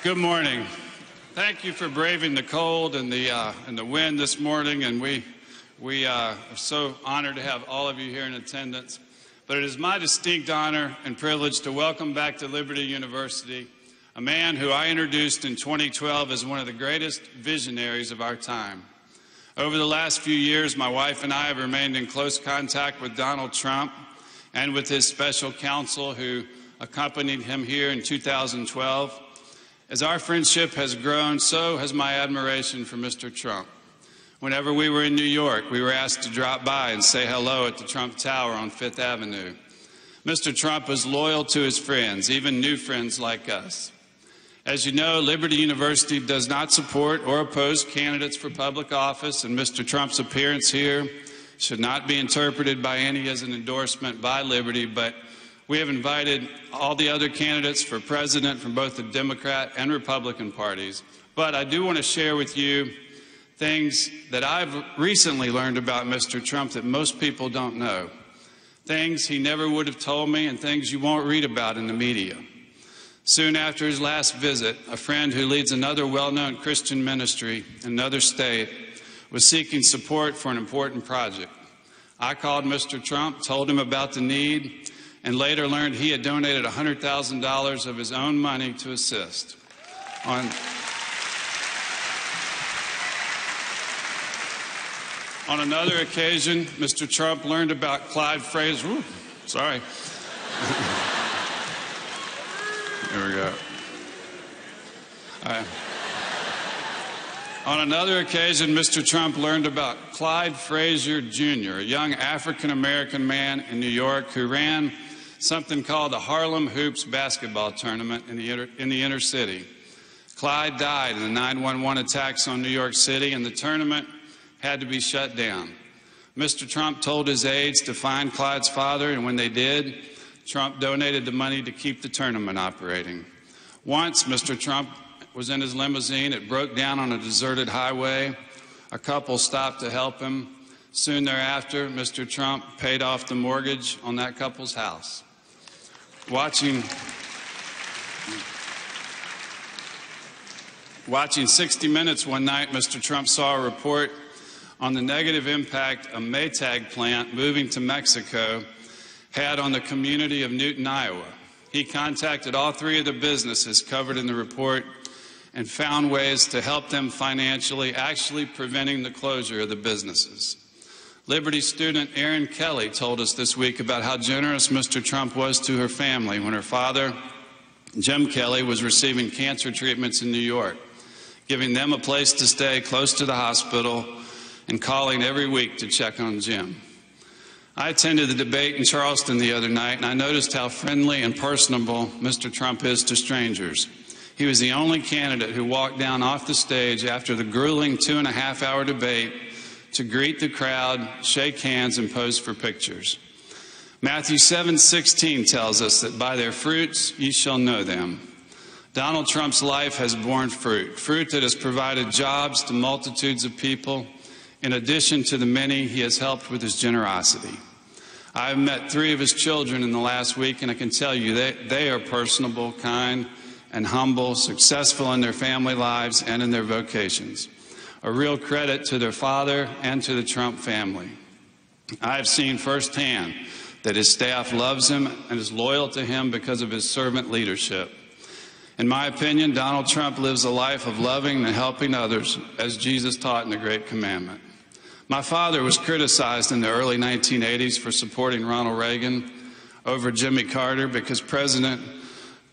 Good morning. Thank you for braving the cold and the wind this morning, and we are so honored to have all of you here in attendance. But it is my distinct honor and privilege to welcome back to Liberty University a man who I introduced in 2012 as one of the greatest visionaries of our time. Over the last few years, my wife and I have remained in close contact with Donald Trump and with his special counsel who accompanied him here in 2012. As our friendship has grown, so has my admiration for Mr. Trump. Whenever we were in New York, we were asked to drop by and say hello at the Trump Tower on Fifth Avenue. Mr. Trump was loyal to his friends, even new friends like us. As you know, Liberty University does not support or oppose candidates for public office, and Mr. Trump's appearance here should not be interpreted by any as an endorsement by Liberty, but we have invited all the other candidates for president from both the Democrat and Republican parties. But I do want to share with you things that I've recently learned about Mr. Trump that most people don't know. Things he never would have told me and things you won't read about in the media. Soon after his last visit, a friend who leads another well-known Christian ministry in another state was seeking support for an important project. I called Mr. Trump, told him about the need, and later learned he had donated $100,000 of his own money to assist. On another occasion, Mr. Trump learned about Clyde Frazier. Sorry. There we go. On another occasion, Mr. Trump learned about Clyde Frazier Jr., a young African-American man in New York who ran something called the Harlem Hoops basketball tournament in the inner city. Clyde died in the 9/11 attacks on New York City, and the tournament had to be shut down. Mr. Trump told his aides to find Clyde's father, and when they did, Trump donated the money to keep the tournament operating. Once, Mr. Trump was in his limousine. It broke down on a deserted highway. A couple stopped to help him. Soon thereafter, Mr. Trump paid off the mortgage on that couple's house. Watching 60 Minutes one night, Mr. Trump saw a report on the negative impact a Maytag plant moving to Mexico had on the community of Newton, Iowa. He contacted all three of the businesses covered in the report and found ways to help them financially, actually preventing the closure of the businesses. Liberty student Erin Kelly told us this week about how generous Mr. Trump was to her family when her father, Jim Kelly, was receiving cancer treatments in New York, giving them a place to stay close to the hospital and calling every week to check on Jim. I attended the debate in Charleston the other night, and I noticed how friendly and personable Mr. Trump is to strangers. He was the only candidate who walked down off the stage after the grueling 2.5-hour debate to greet the crowd, shake hands, and pose for pictures. Matthew 7:16 tells us that by their fruits ye shall know them. Donald Trump's life has borne fruit, fruit that has provided jobs to multitudes of people, in addition to the many he has helped with his generosity. I have met 3 of his children in the last week, and I can tell you they are personable, kind, and humble, successful in their family lives and in their vocations. A real credit to their father and to the Trump family. I have seen firsthand that his staff loves him and is loyal to him because of his servant leadership. In my opinion, Donald Trump lives a life of loving and helping others, as Jesus taught in the Great Commandment. My father was criticized in the early 1980s for supporting Ronald Reagan over Jimmy Carter because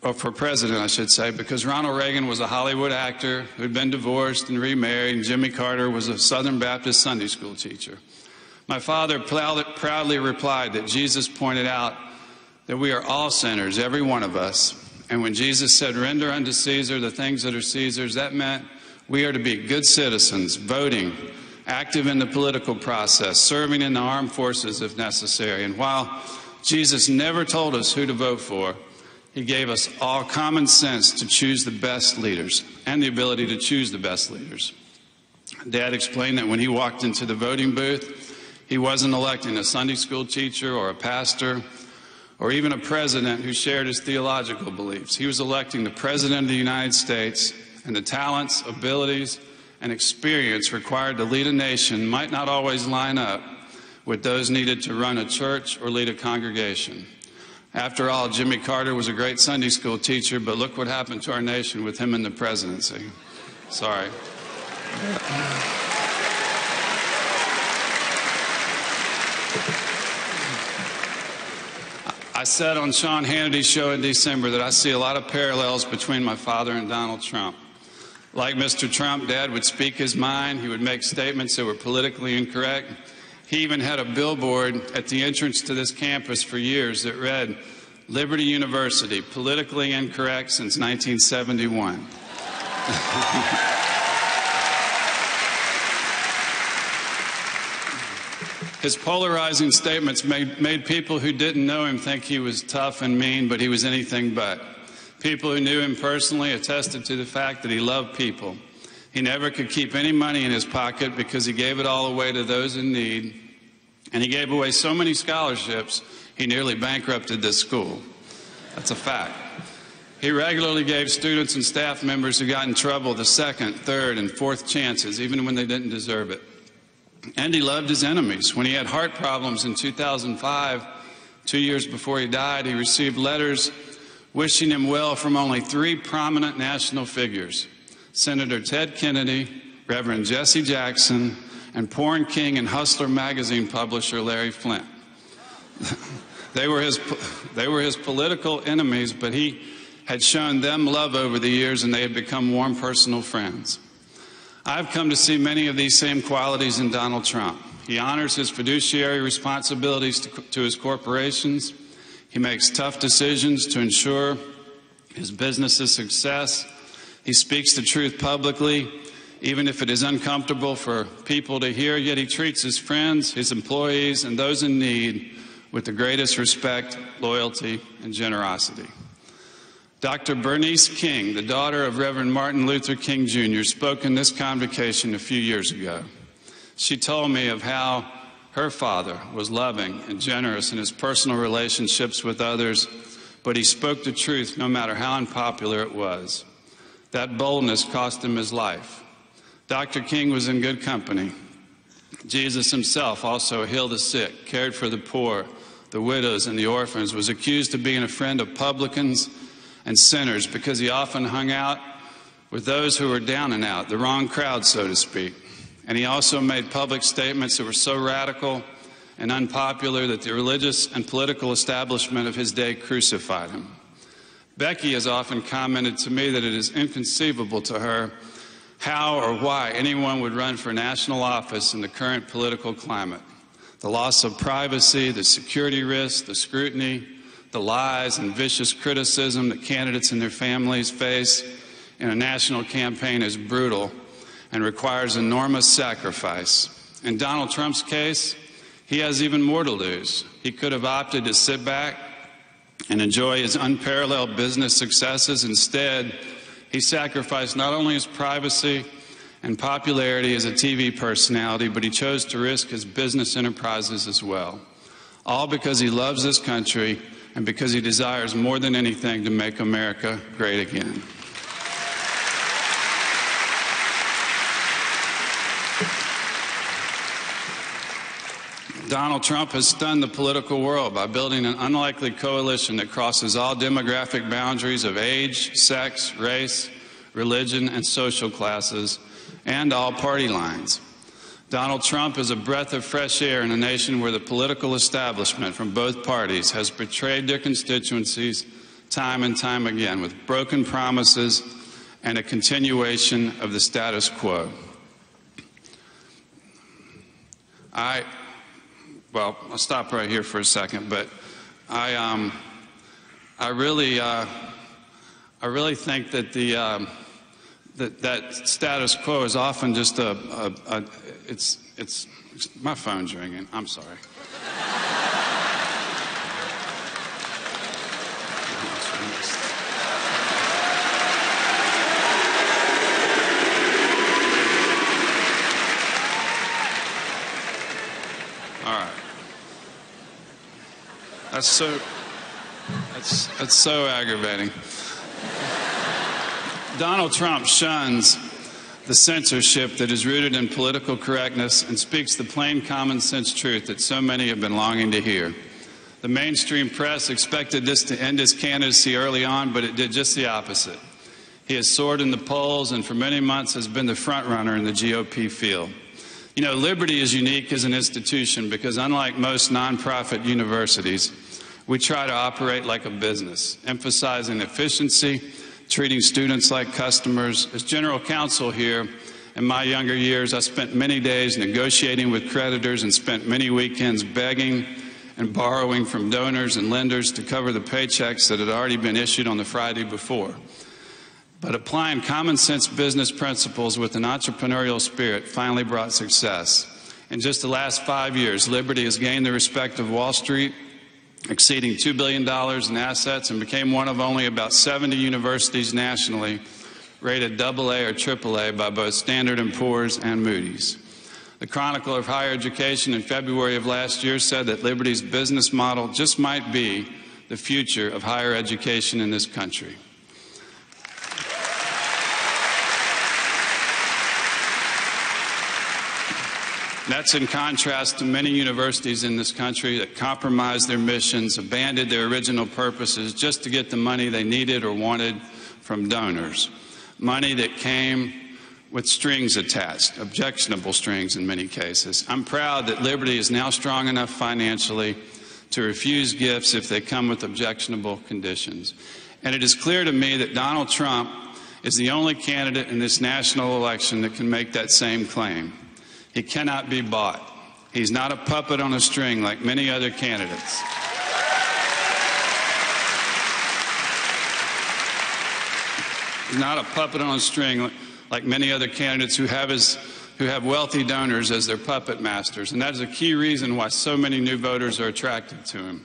because Ronald Reagan was a Hollywood actor who had been divorced and remarried, and Jimmy Carter was a Southern Baptist Sunday school teacher. My father proudly replied that Jesus pointed out that we are all sinners, every one of us. And when Jesus said, "Render unto Caesar the things that are Caesar's," that meant we are to be good citizens, voting, active in the political process, serving in the armed forces if necessary. And while Jesus never told us who to vote for, he gave us all common sense to choose the best leaders and the ability to choose the best leaders. Dad explained that when he walked into the voting booth, he wasn't electing a Sunday school teacher or a pastor or even a president who shared his theological beliefs. He was electing the President of the United States, and the talents, abilities, and experience required to lead a nation might not always line up with those needed to run a church or lead a congregation. After all, Jimmy Carter was a great Sunday school teacher, but look what happened to our nation with him in the presidency. Sorry. I said on Sean Hannity's show in December that I see a lot of parallels between my father and Donald Trump. Like Mr. Trump, Dad would speak his mind. He would make statements that were politically incorrect. He even had a billboard at the entrance to this campus for years that read, "Liberty University, politically incorrect since 1971. His polarizing statements made people who didn't know him think he was tough and mean, but he was anything but. People who knew him personally attested to the fact that he loved people. He never could keep any money in his pocket because he gave it all away to those in need. And he gave away so many scholarships, he nearly bankrupted this school. That's a fact. He regularly gave students and staff members who got in trouble the second, third, and fourth chances, even when they didn't deserve it. And he loved his enemies. When he had heart problems in 2005, 2 years before he died, he received letters wishing him well from only 3 prominent national figures: Senator Ted Kennedy, Reverend Jesse Jackson, and Porn King and Hustler magazine publisher Larry Flint. They were his political enemies, but he had shown them love over the years, and they had become warm personal friends. I've come to see many of these same qualities in Donald Trump. He honors his fiduciary responsibilities to his corporations. He makes tough decisions to ensure his business's success. He speaks the truth publicly, even if it is uncomfortable for people to hear, yet he treats his friends, his employees, and those in need with the greatest respect, loyalty, and generosity. Dr. Bernice King, the daughter of Reverend Martin Luther King Jr., spoke in this convocation a few years ago. She told me of how her father was loving and generous in his personal relationships with others, but he spoke the truth no matter how unpopular it was. That boldness cost him his life. Dr. King was in good company. Jesus himself also healed the sick, cared for the poor, the widows, and the orphans, was accused of being a friend of publicans and sinners because he often hung out with those who were down and out, the wrong crowd, so to speak. And he also made public statements that were so radical and unpopular that the religious and political establishment of his day crucified him. Becky has often commented to me that it is inconceivable to her how or why anyone would run for national office in the current political climate. The loss of privacy, the security risks, the scrutiny, the lies and vicious criticism that candidates and their families face in a national campaign is brutal and requires enormous sacrifice. In Donald Trump's case, he has even more to lose. He could have opted to sit back and enjoy his unparalleled business successes. Instead, he sacrificed not only his privacy and popularity as a TV personality, but he chose to risk his business enterprises as well. All because he loves this country and because he desires more than anything to make America great again. Donald Trump has stunned the political world by building an unlikely coalition that crosses all demographic boundaries of age, sex, race, religion, and social classes, and all party lines. Donald Trump is a breath of fresh air in a nation where the political establishment from both parties has betrayed their constituencies time and time again with broken promises and a continuation of the status quo. Well, I'll stop right here for a second, but I really think that that status quo is often just it's my phone's ringing. I'm sorry. All right. That's so aggravating. Donald Trump shuns the censorship that is rooted in political correctness and speaks the plain common sense truth that so many have been longing to hear. The mainstream press expected this to end his candidacy early on, but it did just the opposite. He has soared in the polls and for many months has been the front runner in the GOP field. You know, Liberty is unique as an institution because unlike most nonprofit universities, we try to operate like a business, emphasizing efficiency, treating students like customers. As general counsel here, in my younger years, I spent many days negotiating with creditors and spent many weekends begging and borrowing from donors and lenders to cover the paychecks that had already been issued on the Friday before. But applying common sense business principles with an entrepreneurial spirit finally brought success. In just the last 5 years, Liberty has gained the respect of Wall Street, exceeding $2 billion in assets, and became one of only about 70 universities nationally rated AA or AAA by both Standard & Poor's and Moody's. The Chronicle of Higher Education in February of last year said that Liberty's business model just might be the future of higher education in this country. That's in contrast to many universities in this country that compromised their missions, abandoned their original purposes just to get the money they needed or wanted from donors. Money that came with strings attached, objectionable strings in many cases. I'm proud that Liberty is now strong enough financially to refuse gifts if they come with objectionable conditions. And it is clear to me that Donald Trump is the only candidate in this national election that can make that same claim. He cannot be bought. He's not a puppet on a string like many other candidates. He's not a puppet on a string like many other candidates who have wealthy donors as their puppet masters. And that is a key reason why so many new voters are attracted to him.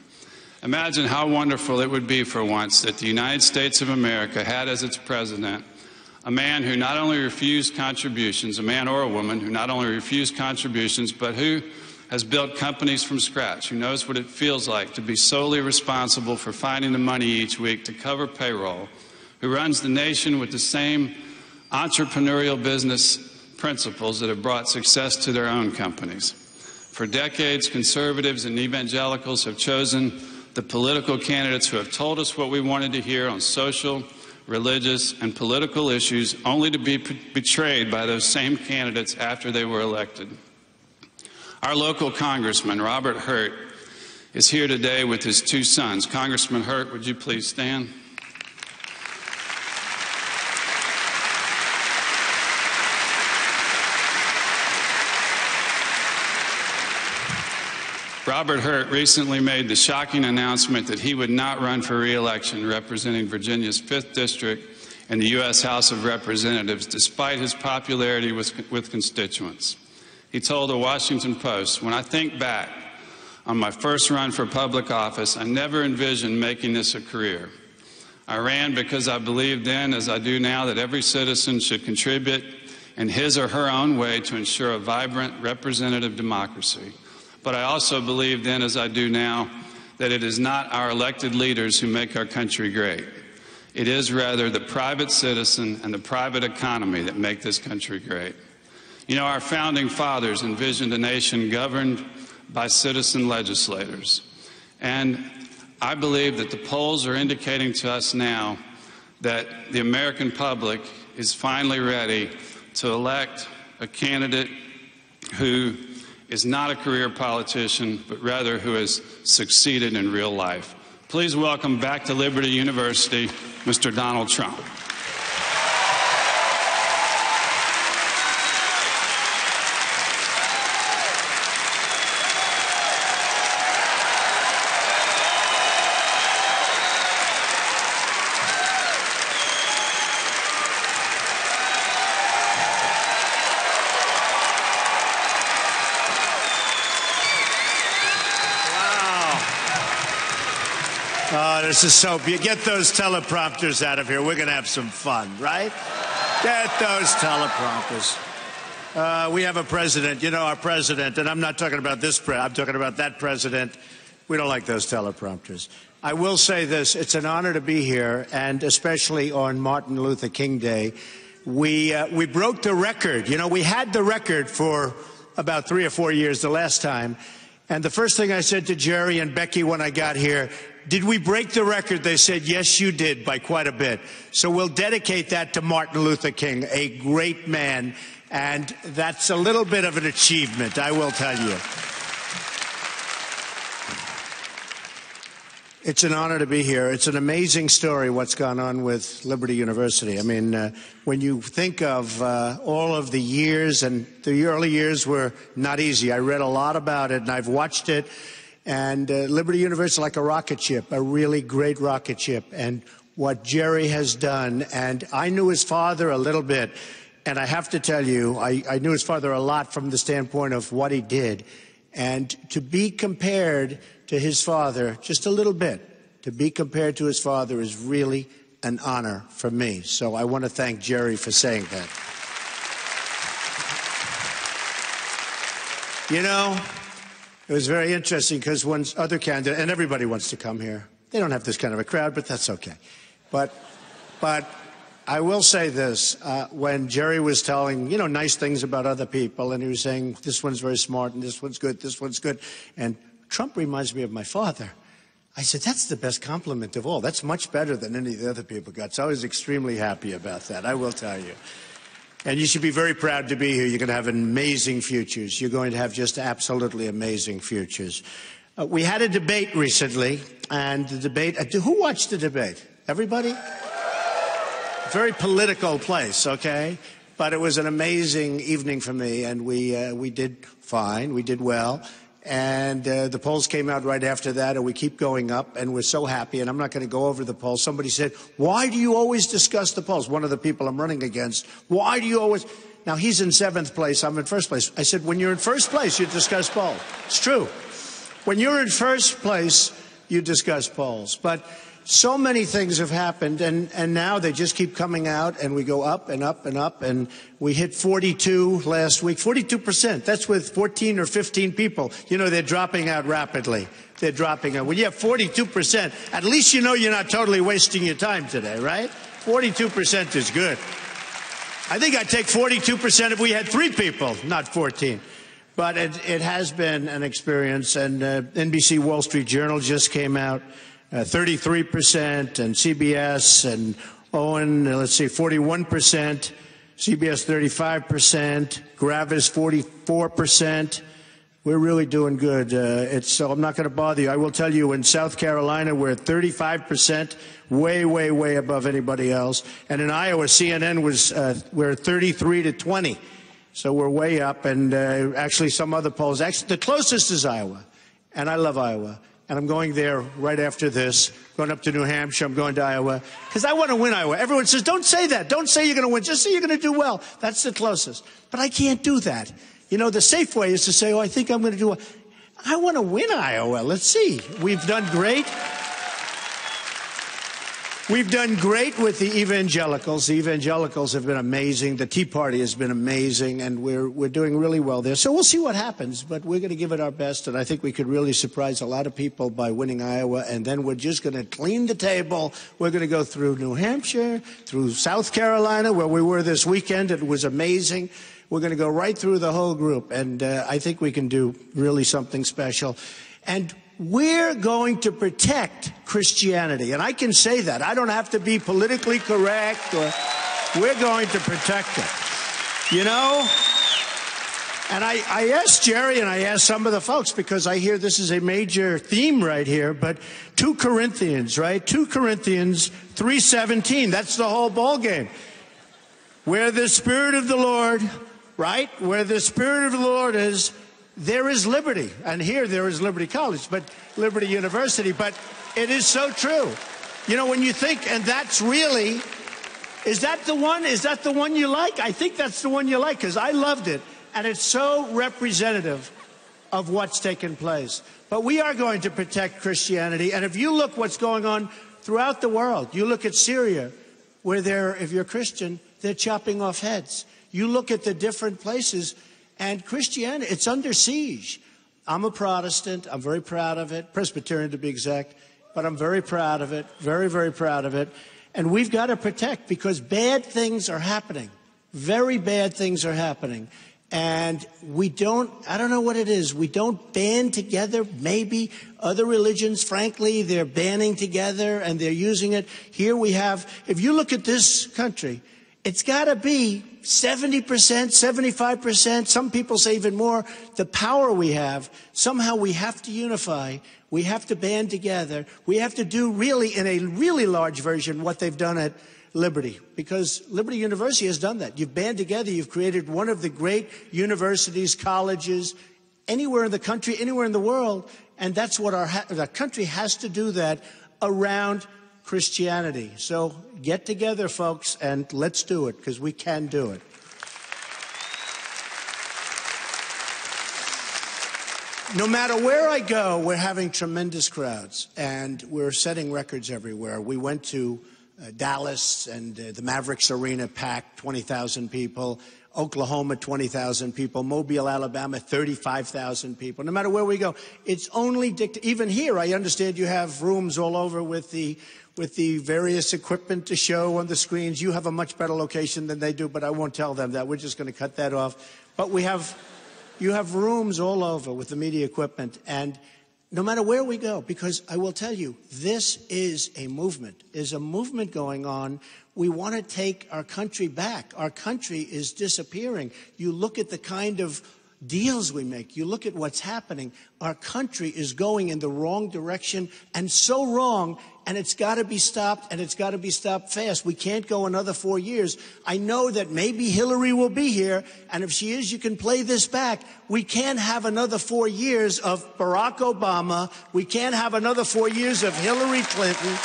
Imagine how wonderful it would be for once that the United States of America had as its president a man who not only refused contributions, a man or a woman who not only refused contributions, but who has built companies from scratch, who knows what it feels like to be solely responsible for finding the money each week to cover payroll, who runs the nation with the same entrepreneurial business principles that have brought success to their own companies. For decades, conservatives and evangelicals have chosen the political candidates who have told us what we wanted to hear on social, religious, and political issues, only to be betrayed by those same candidates after they were elected. Our local congressman, Robert Hurt, is here today with his two sons. Congressman Hurt, would you please stand? Robert Hurt recently made the shocking announcement that he would not run for re-election representing Virginia's 5th District in the U.S. House of Representatives, despite his popularity with constituents. He told the Washington Post, "When I think back on my first run for public office, I never envisioned making this a career. I ran because I believed then, as I do now, that every citizen should contribute in his or her own way to ensure a vibrant, representative democracy. But I also believe then, as I do now, that it is not our elected leaders who make our country great. It is rather the private citizen and the private economy that make this country great." You know, our founding fathers envisioned a nation governed by citizen legislators. And I believe that the polls are indicating to us now that the American public is finally ready to elect a candidate who is not a career politician, but rather who has succeeded in real life. Please welcome back to Liberty University, Mr. Donald Trump. This is so beautiful. Get those teleprompters out of here. We're going to have some fun, right? Get those teleprompters. We have a president, you know, our president, and I'm not talking about this president, I'm talking about that president, We don't like those teleprompters. I will say this. It's an honor to be here, and especially on Martin Luther King Day. We broke the record. You know, we had the record for about 3 or 4 years the last time. And the first thing I said to Jerry and Becky when I got here, did we break the record? They said, yes, you did, by quite a bit. So we'll dedicate that to Martin Luther King, a great man. And that's a little bit of an achievement, I will tell you. It's an honor to be here. It's an amazing story what's gone on with Liberty University. I mean, when you think of all of the years, and the early years were not easy. I read a lot about it, and I've watched it. And Liberty University is like a rocket ship, a really great rocket ship. And what Jerry has done, and I knew his father a little bit, and I have to tell you, I knew his father a lot from the standpoint of what he did. And to be compared to his father, just a little bit, to be compared to his father is really an honor for me. So I want to thank Jerry for saying that. You know, it was very interesting because when other candidates, and everybody wants to come here. They don't have this kind of a crowd, but that's okay. But I will say this, when Jerry was telling, you know, nice things about other people, and he was saying, this one's very smart, and this one's good, and Trump reminds me of my father. I said, that's the best compliment of all. That's much better than any of the other people got. So I was extremely happy about that, I will tell you. And you should be very proud to be here. You're going to have amazing futures. You're going to have just absolutely amazing futures. We had a debate recently, and the debate, who watched the debate? Everybody? Very political place, okay? But it was an amazing evening for me, and we did fine. We did well. And the polls came out right after that, and we keep going up, and we're so happy. And I'm not going to go over the polls. Somebody said, why do you always discuss the polls? One of the people I'm running against. Why do you always? Now, he's in 7th place. I'm in 1st place. I said, when you're in 1st place, you discuss polls. It's true. When you're in 1st place, you discuss polls. But so many things have happened, and now they just keep coming out, and we go up and up and up, and we hit 42 last week. 42%. That's with 14 or 15 people. You know, they're dropping out rapidly. They're dropping out. When you have 42%, at least you know you're not totally wasting your time today, right? 42% is good. I think I'd take 42% if we had 3 people, not 14. But it has been an experience, and NBC Wall Street Journal just came out. 33%, and CBS and Owen, let's see, 41%, CBS 35%, Gravis 44%. We're really doing good. So I'm not going to bother you. I will tell you, in South Carolina, we're at 35%, way above anybody else. And in Iowa, CNN was, we're 33 to 20. So we're way up, and actually some other polls. Actually, the closest is Iowa, and I love Iowa. And I'm going there right after this, going up to New Hampshire. I'm going to Iowa because I want to win Iowa. Everyone says, don't say that. Don't say you're going to win. Just say you're going to do well. That's the closest. But I can't do that. You know, the safe way is to say, oh, I think I'm going to do well. I want to win Iowa. Let's see. We've done great. We've done great with the evangelicals. The evangelicals have been amazing. The Tea Party has been amazing, and we're doing really well there. So we'll see what happens, but we're going to give it our best, and I think we could really surprise a lot of people by winning Iowa, and then we're just going to clean the table. We're going to go through New Hampshire, through South Carolina, where we were this weekend. It was amazing. We're going to go right through the whole group, and I think we can do really something special. And we're going to protect Christianity. And I can say that. I don't have to be politically correct. We're going to protect it. You know? And I asked Jerry and I asked some of the folks, because I hear this is a major theme right here, but 2 Corinthians, right? 2 Corinthians 3:17. That's the whole ball game. Where the Spirit of the Lord, right? Where the Spirit of the Lord is, there is liberty. And here there is Liberty College, but Liberty University. But it is so true. You know, when you think, and that's really, is that the one? Is that the one you like? I think that's the one you like, because I loved it. And it's so representative of what's taken place. But we are going to protect Christianity. And if you look what's going on throughout the world, you look at Syria, where if you're Christian, they're chopping off heads. You look at the different places, and Christianity, it's under siege. I'm a Protestant. I'm very proud of it. Presbyterian, to be exact. But I'm very proud of it. Very, very proud of it. And we've got to protect, because bad things are happening. Very bad things are happening. And we don't, I don't know what it is, we don't band together. Maybe other religions, frankly, they're banding together and they're using it. Here we have, if you look at this country, it's got to be 70%, 75%, some people say even more, the power we have. Somehow we have to unify. We have to band together. We have to do really, in a really large version, what they've done at Liberty, because Liberty University has done that. You've band together. You've created one of the great universities, colleges, anywhere in the country, anywhere in the world. And that's what our country has to do, that around Christianity. So get together, folks, and let's do it, because we can do it. No matter where I go, we're having tremendous crowds, and we're setting records everywhere. We went to Dallas, and the Mavericks Arena packed, 20,000 people. Oklahoma, 20,000 people. Mobile, Alabama, 35,000 people. No matter where we go, it's only even here, I understand you have rooms all over with the various equipment to show on the screens. You have a much better location than they do, but I won't tell them that. We're just going to cut that off. But you have rooms all over with the media equipment, and no matter where we go, because I will tell you, this is a movement. There's a movement going on. We want to take our country back. Our country is disappearing. You look at the kind of deals we make. You look at what's happening. Our country is going in the wrong direction, and so wrong, and it's got to be stopped, and it's got to be stopped fast. We can't go another 4 years. I know that maybe Hillary will be here, and if she is, you can play this back. We can't have another 4 years of Barack Obama. We can't have another 4 years of Hillary Clinton.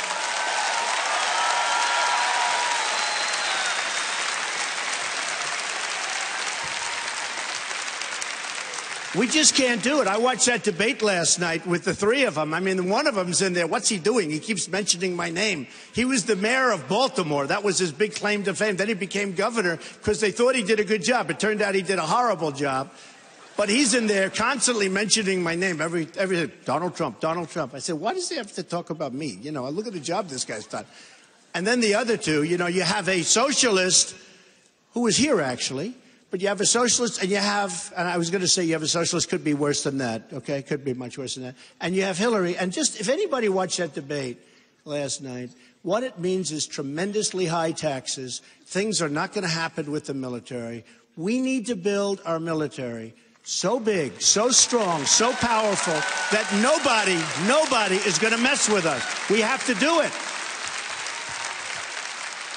We just can't do it. I watched that debate last night with the three of them. I mean, one of them's in there. What's he doing? He keeps mentioning my name. He was the mayor of Baltimore. That was his big claim to fame. Then he became governor because they thought he did a good job. It turned out he did a horrible job. But he's in there constantly mentioning my name. Every Donald Trump, Donald Trump. I said, why does he have to talk about me? You know, look at the job this guy's done. And then the other two, you know, you have a socialist who was here, actually. But you have a socialist, and you have, and I was going to say you have a socialist, could be worse than that, okay? Could be much worse than that. And you have Hillary. And just, if anybody watched that debate last night, what it means is tremendously high taxes. Things are not going to happen with the military. We need to build our military so big, so strong, so powerful that nobody is going to mess with us. We have to do it.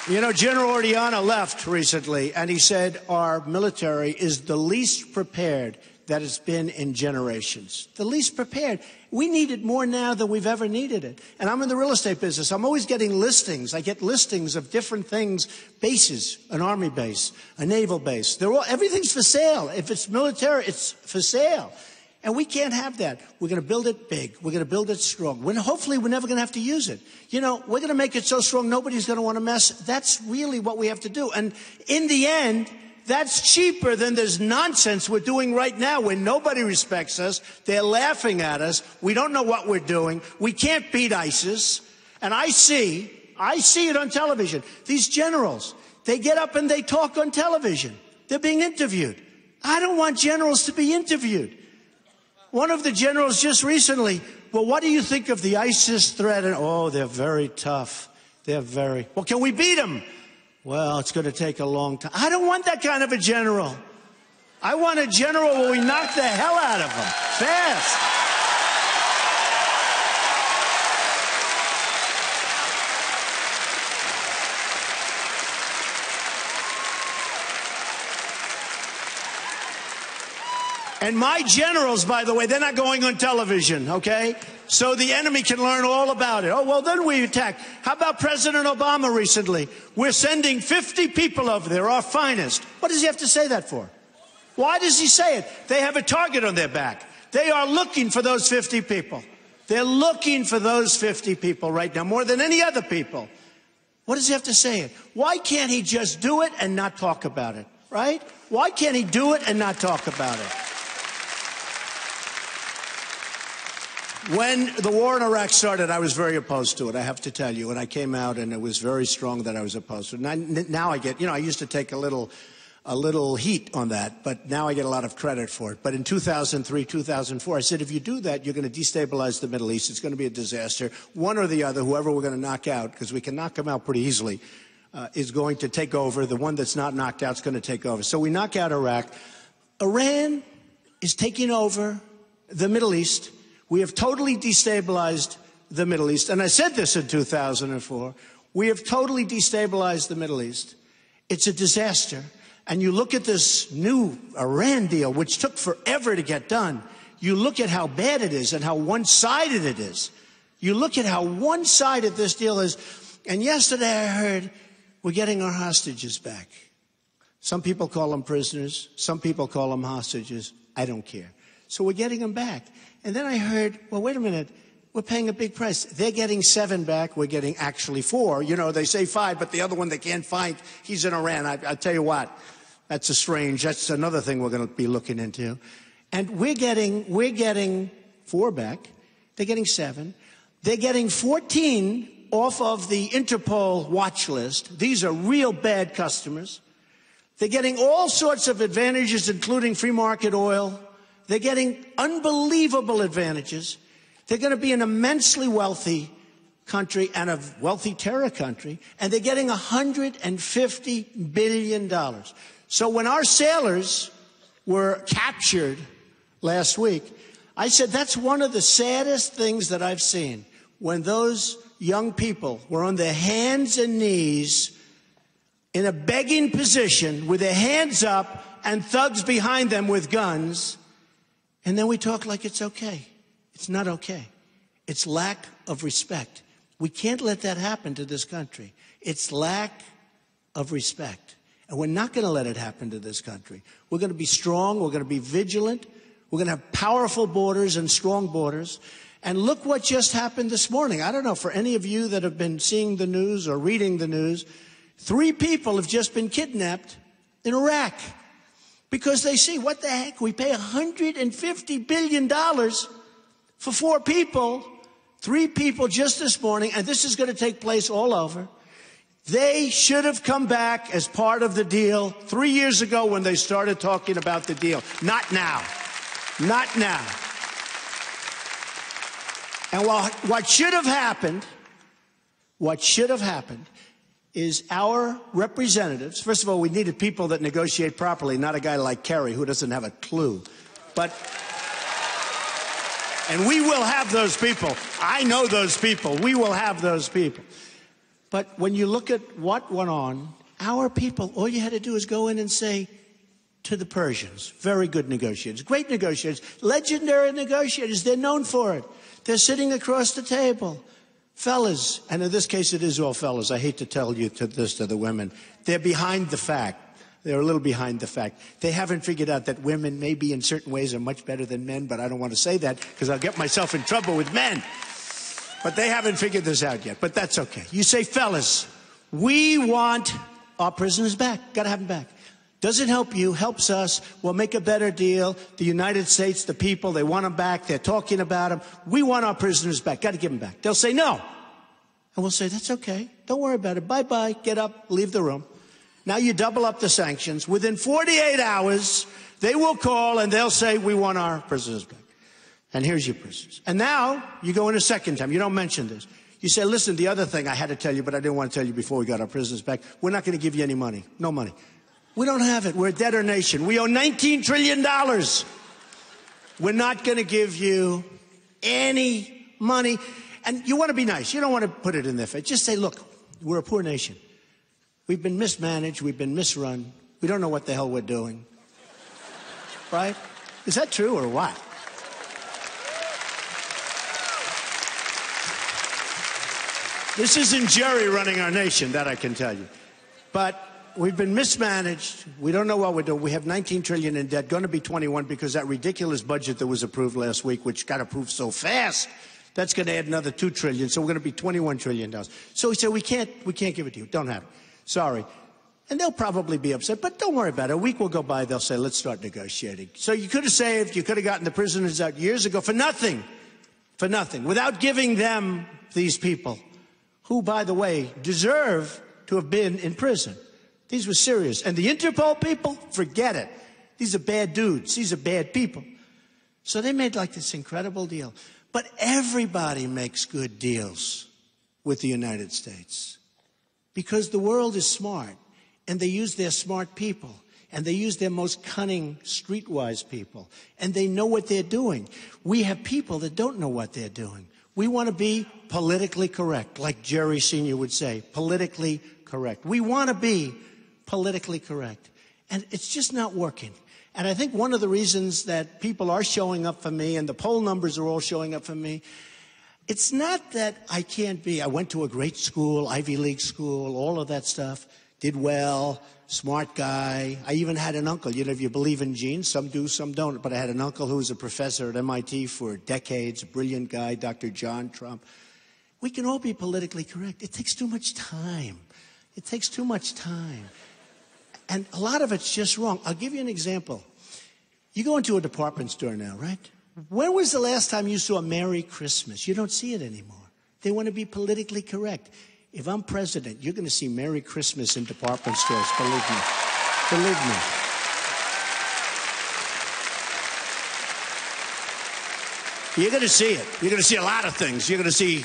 You know, General Orellana left recently, and he said our military is the least prepared that it's been in generations. The least prepared. We need it more now than we've ever needed it. And I'm in the real estate business. I'm always getting listings. I get listings of different things, bases, an army base, a naval base. Everything's for sale. If it's military, it's for sale. And we can't have that. We're going to build it big. We're going to build it strong. Hopefully, we're never going to have to use it. You know, we're going to make it so strong nobody's going to want to mess. That's really what we have to do. And in the end, that's cheaper than this nonsense we're doing right now when nobody respects us. They're laughing at us. We don't know what we're doing. We can't beat ISIS. And I see it on television. These generals, they get up and they talk on television. They're being interviewed. I don't want generals to be interviewed. One of the generals just recently, well, what do you think of the ISIS threat? And, oh, they're very tough. Well, can we beat them? Well, it's going to take a long time. I don't want that kind of a general. I want a general where we knock the hell out of them fast. And my generals, by the way, they're not going on television, okay? So the enemy can learn all about it. Oh, well, then we attack. How about President Obama recently? We're sending 50 people over there, our finest. What does he have to say that for? Why does he say it? They have a target on their back. They are looking for those 50 people. They're looking for those 50 people right now, more than any other people. What does he have to say it? Why can't he just do it and not talk about it, right? Why can't he do it and not talk about it? When the war in Iraq started, I was very opposed to it, I have to tell you. And I came out, and it was very strong that I was opposed to it. Now I get, I used to take a little heat on that, but now I get a lot of credit for it. But in 2003, 2004, I said, if you do that, you're going to destabilize the Middle East. It's going to be a disaster. One or the other, whoever we're going to knock out, because we can knock them out pretty easily, is going to take over. The one that's not knocked out is going to take over. So we knock out Iraq. Iran is taking over the Middle East. We have totally destabilized the Middle East. And I said this in 2004. We have totally destabilized the Middle East. It's a disaster. And you look at this new Iran deal, which took forever to get done. You look at how bad it is and how one-sided it is. You look at how one-sided this deal is. And yesterday I heard we're getting our hostages back. Some people call them prisoners. Some people call them hostages. I don't care. So we're getting them back. And then I heard, well, wait a minute, we're paying a big price. They're getting 7 back. We're getting actually 4. They say 5, but the other one they can't find, he's in Iran. I tell you what, that's another thing we're going to be looking into. And we're getting 4 back. They're getting 7. They're getting 14 off of the Interpol watch list. These are real bad customers. They're getting all sorts of advantages, including free market oil. They're getting unbelievable advantages. They're going to be an immensely wealthy country and a wealthy terror country, and they're getting $150 billion. So when our sailors were captured last week, I said that's one of the saddest things that I've seen, when those young people were on their hands and knees in a begging position with their hands up and thugs behind them with guns. And then we talk like it's okay. It's not okay. It's lack of respect. We can't let that happen to this country. It's lack of respect. And we're not going to let it happen to this country. We're going to be strong. We're going to be vigilant. We're going to have powerful borders and strong borders. And look what just happened this morning. I don't know, for any of you that have been seeing the news or reading the news, 3 people have just been kidnapped in Iraq. Because they see, what the heck, we pay $150 billion for 4 people, 3 people just this morning, and this is going to take place all over. They should have come back as part of the deal 3 years ago when they started talking about the deal. Not now. Not now. And what should have happened is our representatives, first of all, we needed people that negotiate properly, not a guy like Kerry who doesn't have a clue. And we will have those people. I know those people. We will have those people. But when you look at what went on, our people, all you had to do is go in and say to the Persians, very good negotiators, great negotiators, legendary negotiators, they're known for it. They're sitting across the table. Fellas, and in this case it is all fellas, I hate to tell you to the women, they're behind the fact. They're a little behind the fact. They haven't figured out that women maybe in certain ways are much better than men, but I don't want to say that because I'll get myself in trouble with men. But they haven't figured this out yet, but that's okay. You say, fellas, we want our prisoners back. Got to have them back. Doesn't help you, helps us. We'll make a better deal. The United States, the people, they want them back. They're talking about them. We want our prisoners back. Got to give them back. They'll say no. And we'll say, that's okay. Don't worry about it. Bye-bye. Get up. Leave the room. Now you double up the sanctions. Within 48 hours, they will call and they'll say, we want our prisoners back. And here's your prisoners. And now you go in a second time. You don't mention this. You say, listen, the other thing I had to tell you, but I didn't want to tell you before we got our prisoners back. We're not going to give you any money. No money. We don't have it. We're a debtor nation. We owe $19 trillion. We're not going to give you any money. And you want to be nice. You don't want to put it in their face. Just say, look, we're a poor nation. We've been mismanaged. We've been misrun. We don't know what the hell we're doing. Right? Is that true or what? This isn't Jerry running our nation, that I can tell you. But we've been mismanaged. We don't know what we're doing. We have $19 trillion in debt, going to be 21 because that ridiculous budget that was approved last week, which got approved so fast, that's going to add another $2 trillion. So we're going to be $21 trillion. So we said, we can't give it to you. Don't have it. Sorry. And they'll probably be upset, but don't worry about it. A week will go by. They'll say, let's start negotiating. So you could have saved, you could have gotten the prisoners out years ago for nothing. for nothing, without giving them, these people, who, by the way, deserve to have been in prison. These were serious. And the Interpol people, forget it. These are bad dudes. These are bad people. So they made like this incredible deal. But everybody makes good deals with the United States because the world is smart, and they use their smart people, and they use their most cunning, streetwise people, and they know what they're doing. We have people that don't know what they're doing. We want to be politically correct, like Jerry Sr. would say, politically correct. We want to be politically correct, and it's just not working. And I think one of the reasons that people are showing up for me, and the poll numbers are all showing up for me, it's not that I can't be. I went to a great school, Ivy League school, all of that stuff, did well, smart guy. I even had an uncle. You know, if you believe in genes, some do, some don't. But I had an uncle who was a professor at MIT for decades, a brilliant guy, Dr. John Trump. We can all be politically correct. It takes too much time. It takes too much time. And a lot of it's just wrong. I'll give you an example. You go into a department store now, right? When was the last time you saw Merry Christmas? You don't see it anymore. They want to be politically correct. If I'm president, you're going to see Merry Christmas in department stores, believe me. Believe me. You're going to see it. You're going to see a lot of things. You're going to see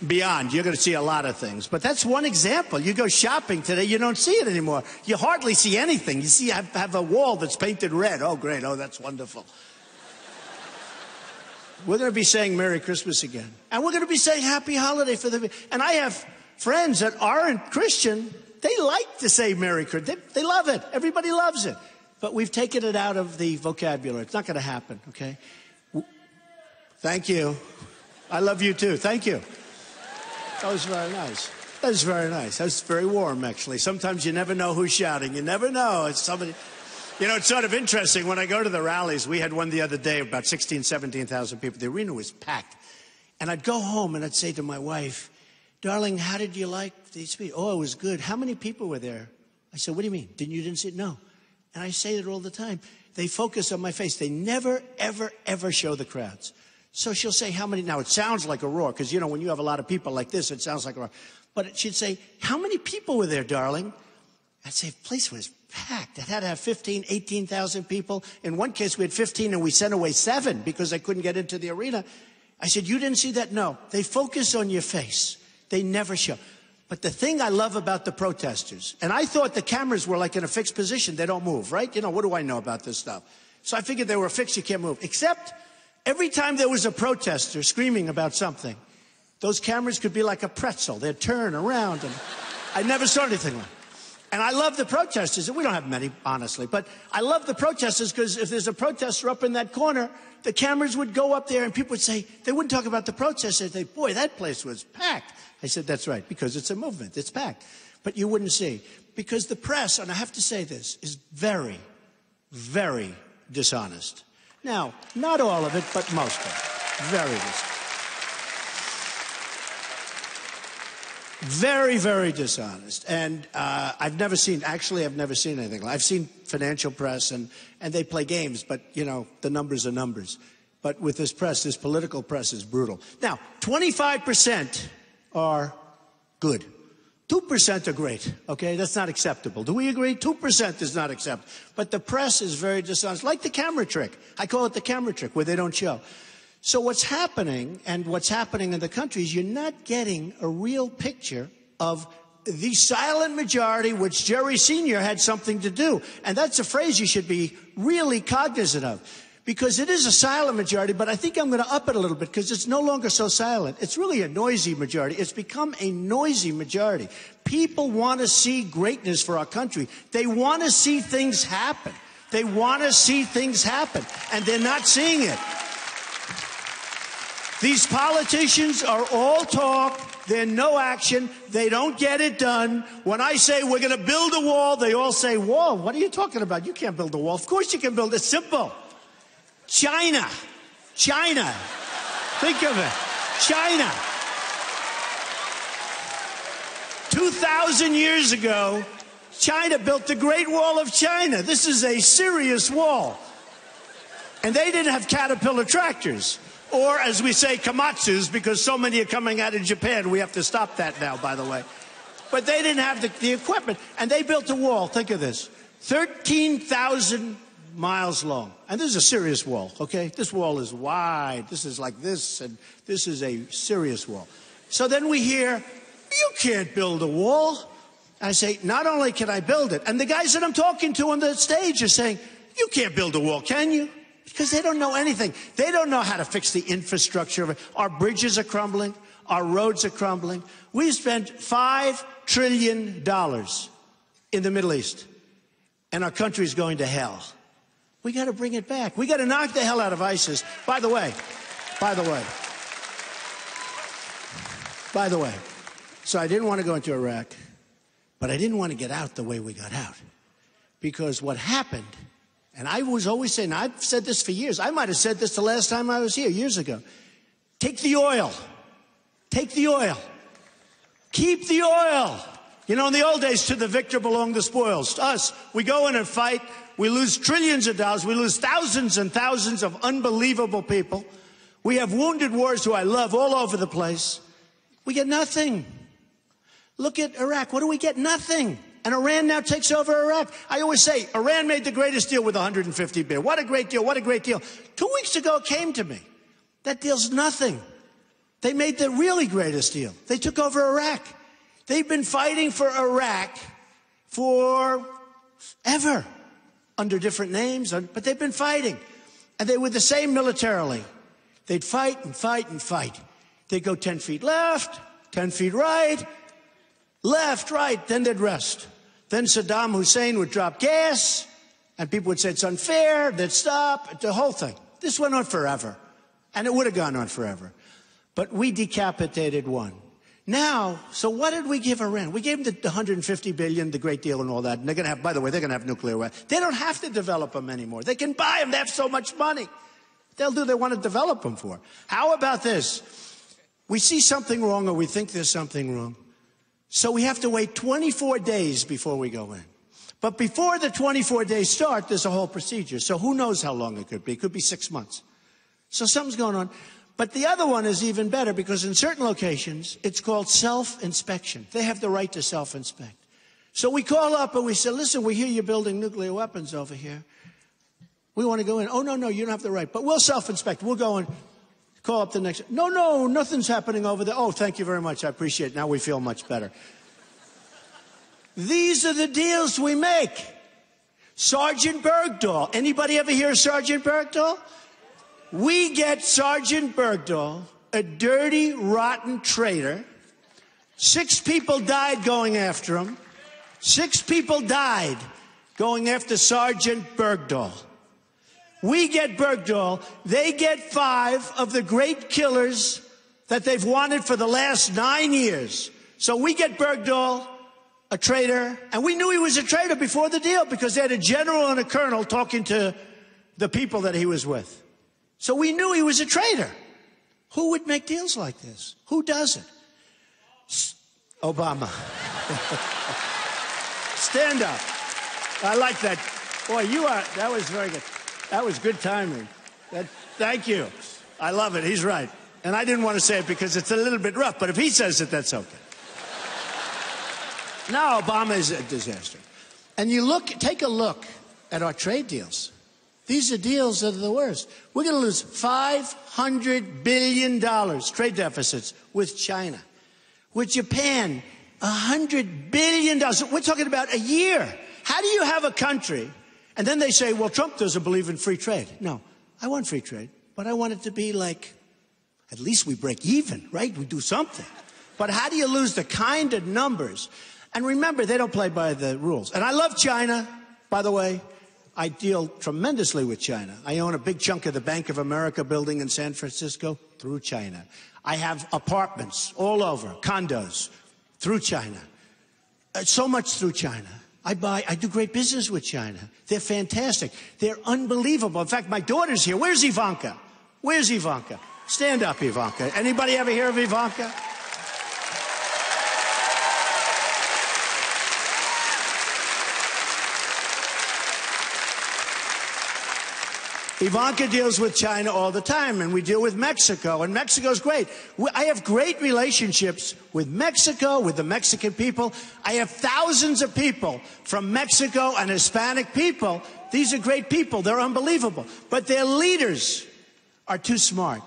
beyond. You're going to see a lot of things. But that's one example. You go shopping today, you don't see it anymore. You hardly see anything. You see, I have a wall that's painted red. Oh, great. Oh, that's wonderful. We're going to be saying Merry Christmas again. And we're going to be saying Happy Holiday for the... And I have friends that aren't Christian. They like to say Merry Christmas. They love it. Everybody loves it. But we've taken it out of the vocabulary. It's not going to happen, okay? Thank you. I love you, too. Thank you. That was very nice. That was very nice. That was very warm, actually. Sometimes you never know who's shouting. You never know. It's somebody... You know, it's sort of interesting. When I go to the rallies, we had one the other day, about 16,000, 17,000 people. The arena was packed. And I'd go home and I'd say to my wife, darling, how did you like the speech? Oh, it was good. How many people were there? I said, what do you mean? You didn't see it? No. And I say it all the time. They focus on my face. They never, ever, ever show the crowds. So she'll say, how many? Now, it sounds like a roar, because, you know, when you have a lot of people like this, it sounds like a roar. But she'd say, how many people were there, darling? I'd say, the place was packed. It had to have 15, 18,000 people. In one case, we had 15, and we sent away 7 because they couldn't get into the arena. I said, you didn't see that? No. They focus on your face. They never show. But the thing I love about the protesters, and I thought the cameras were like in a fixed position. They don't move, right? You know, what do I know about this stuff? So I figured they were fixed. You can't move. Except every time there was a protester screaming about something, those cameras could be like a pretzel. They'd turn around, and I never saw anything like it. And I love the protesters. We don't have many, honestly, but I love the protesters because if there's a protester up in that corner, the cameras would go up there and people would say, they wouldn't talk about the protesters. They'd say, boy, that place was packed. I said, that's right, because it's a movement. It's packed. But you wouldn't see. Because the press, and I have to say this, is very, very dishonest. Now, not all of it, but most of it. Very dishonest. Very, very dishonest. And I've never seen anything like that. I've seen financial press, and they play games, but, you know, the numbers are numbers. But with this press, this political press is brutal. Now, 25% are good. 2% are great, okay? That's not acceptable. Do we agree? 2% is not acceptable. But the press is very dishonest, like the camera trick. I call it the camera trick, where they don't show. So what's happening, and what's happening in the country, is you're not getting a real picture of the silent majority, which Jerry Sr. had something to do. And that's a phrase you should be really cognizant of, because it is a silent majority, but I think I'm going to up it a little bit, because it's no longer so silent. It's really a noisy majority. It's become a noisy majority. People want to see greatness for our country. They want to see things happen. They want to see things happen, and they're not seeing it. These politicians are all talk. They're no action. They don't get it done. When I say we're going to build a wall, they all say, wall? What are you talking about? You can't build a wall. Of course you can build it. Simple. China. China. Think of it. China. 2,000 years ago, China built the Great Wall of China. This is a serious wall. And they didn't have Caterpillar tractors. Or, as we say, komatsus, because so many are coming out of Japan. We have to stop that now, by the way. But they didn't have the equipment. And they built a wall. Think of this. 13,000 miles long. And this is a serious wall, okay? This wall is wide. This is like this, and this is a serious wall. So then we hear, you can't build a wall. I say, not only can I build it, and the guys that I'm talking to on the stage are saying, you can't build a wall, can you? Because they don't know anything. They don't know how to fix the infrastructure of it. Our bridges are crumbling. Our roads are crumbling. We spent $5 trillion in the Middle East, and our country's going to hell. We got to bring it back. We got to knock the hell out of ISIS. By the way, so I didn't want to go into Iraq, but I didn't want to get out the way we got out. Because what happened, and I was always saying, I've said this for years. I might have said this the last time I was here, years ago. Take the oil. Take the oil. Keep the oil. You know, in the old days, to the victor belong the spoils. To us, we go in and fight. We lose trillions of dollars. We lose thousands and thousands of unbelievable people. We have wounded wars who I love all over the place. We get nothing. Look at Iraq. What do we get? Nothing. And Iran now takes over Iraq. I always say, Iran made the greatest deal with $150 billion. What a great deal. What a great deal. 2 weeks ago, it came to me. That deal's nothing. They made the really greatest deal. They took over Iraq. They've been fighting for Iraq forever, under different names, but they've been fighting. And they were the same militarily. They'd fight and fight and fight. They'd go 10 feet left, 10 feet right, left, right, then they'd rest. Then Saddam Hussein would drop gas, and people would say it's unfair, they'd stop, the whole thing. This went on forever, and it would have gone on forever. But we decapitated one. Now, so what did we give Iran? We gave them the $150 billion, the great deal and all that. And they're going to have, by the way, they're going to have nuclear weapons. They don't have to develop them anymore. They can buy them. They have so much money. They'll do what they want to develop them for. How about this? We see something wrong or we think there's something wrong. So we have to wait 24 days before we go in. But before the 24 days start, there's a whole procedure. So who knows how long it could be? It could be 6 months. So something's going on. But the other one is even better because in certain locations, it's called self-inspection. They have the right to self-inspect. So we call up and we say, listen, we hear you're building nuclear weapons over here. We want to go in. Oh, no, you don't have the right. But we'll self-inspect. We'll go and call up the next. No, nothing's happening over there. Oh, thank you very much. I appreciate it. Now we feel much better. These are the deals we make. Sergeant Bergdahl. Anybody ever hear of Sergeant Bergdahl? We get Sergeant Bergdahl, a dirty, rotten traitor. 6 people died going after him. 6 people died going after Sergeant Bergdahl. We get Bergdahl. They get 5 of the great killers that they've wanted for the last 9 years. So we get Bergdahl, a traitor, and we knew he was a traitor before the deal because they had a general and a colonel talking to the people that he was with. So we knew he was a traitor. Who would make deals like this? Who does it? Obama. Stand up. I like that. Boy, that was very good. That was good timing. Thank you. I love it. He's right. And I didn't want to say it because it's a little bit rough, but if he says it, that's okay. Now Obama is a disaster. And take a look at our trade deals. These are deals that are the worst. We're going to lose $500 billion trade deficits with China. With Japan, $100 billion. We're talking about a year. How do you have a country? And then they say, well, Trump doesn't believe in free trade. No, I want free trade, but I want it to be like, at least we break even, right? We do something. But how do you lose the kind of numbers? And remember, they don't play by the rules. And I love China, by the way. I deal tremendously with China. I own a big chunk of the Bank of America building in San Francisco through China. I have apartments all over, condos, through China. So much through China. I do great business with China. They're fantastic. They're unbelievable. In fact, my daughter's here. Where's Ivanka? Where's Ivanka? Stand up, Ivanka. Anybody ever hear of Ivanka? Ivanka deals with China all the time, and we deal with Mexico, and Mexico's great. I have great relationships with Mexico, with the Mexican people. I have thousands of people from Mexico and Hispanic people. These are great people. They're unbelievable. But their leaders are too smart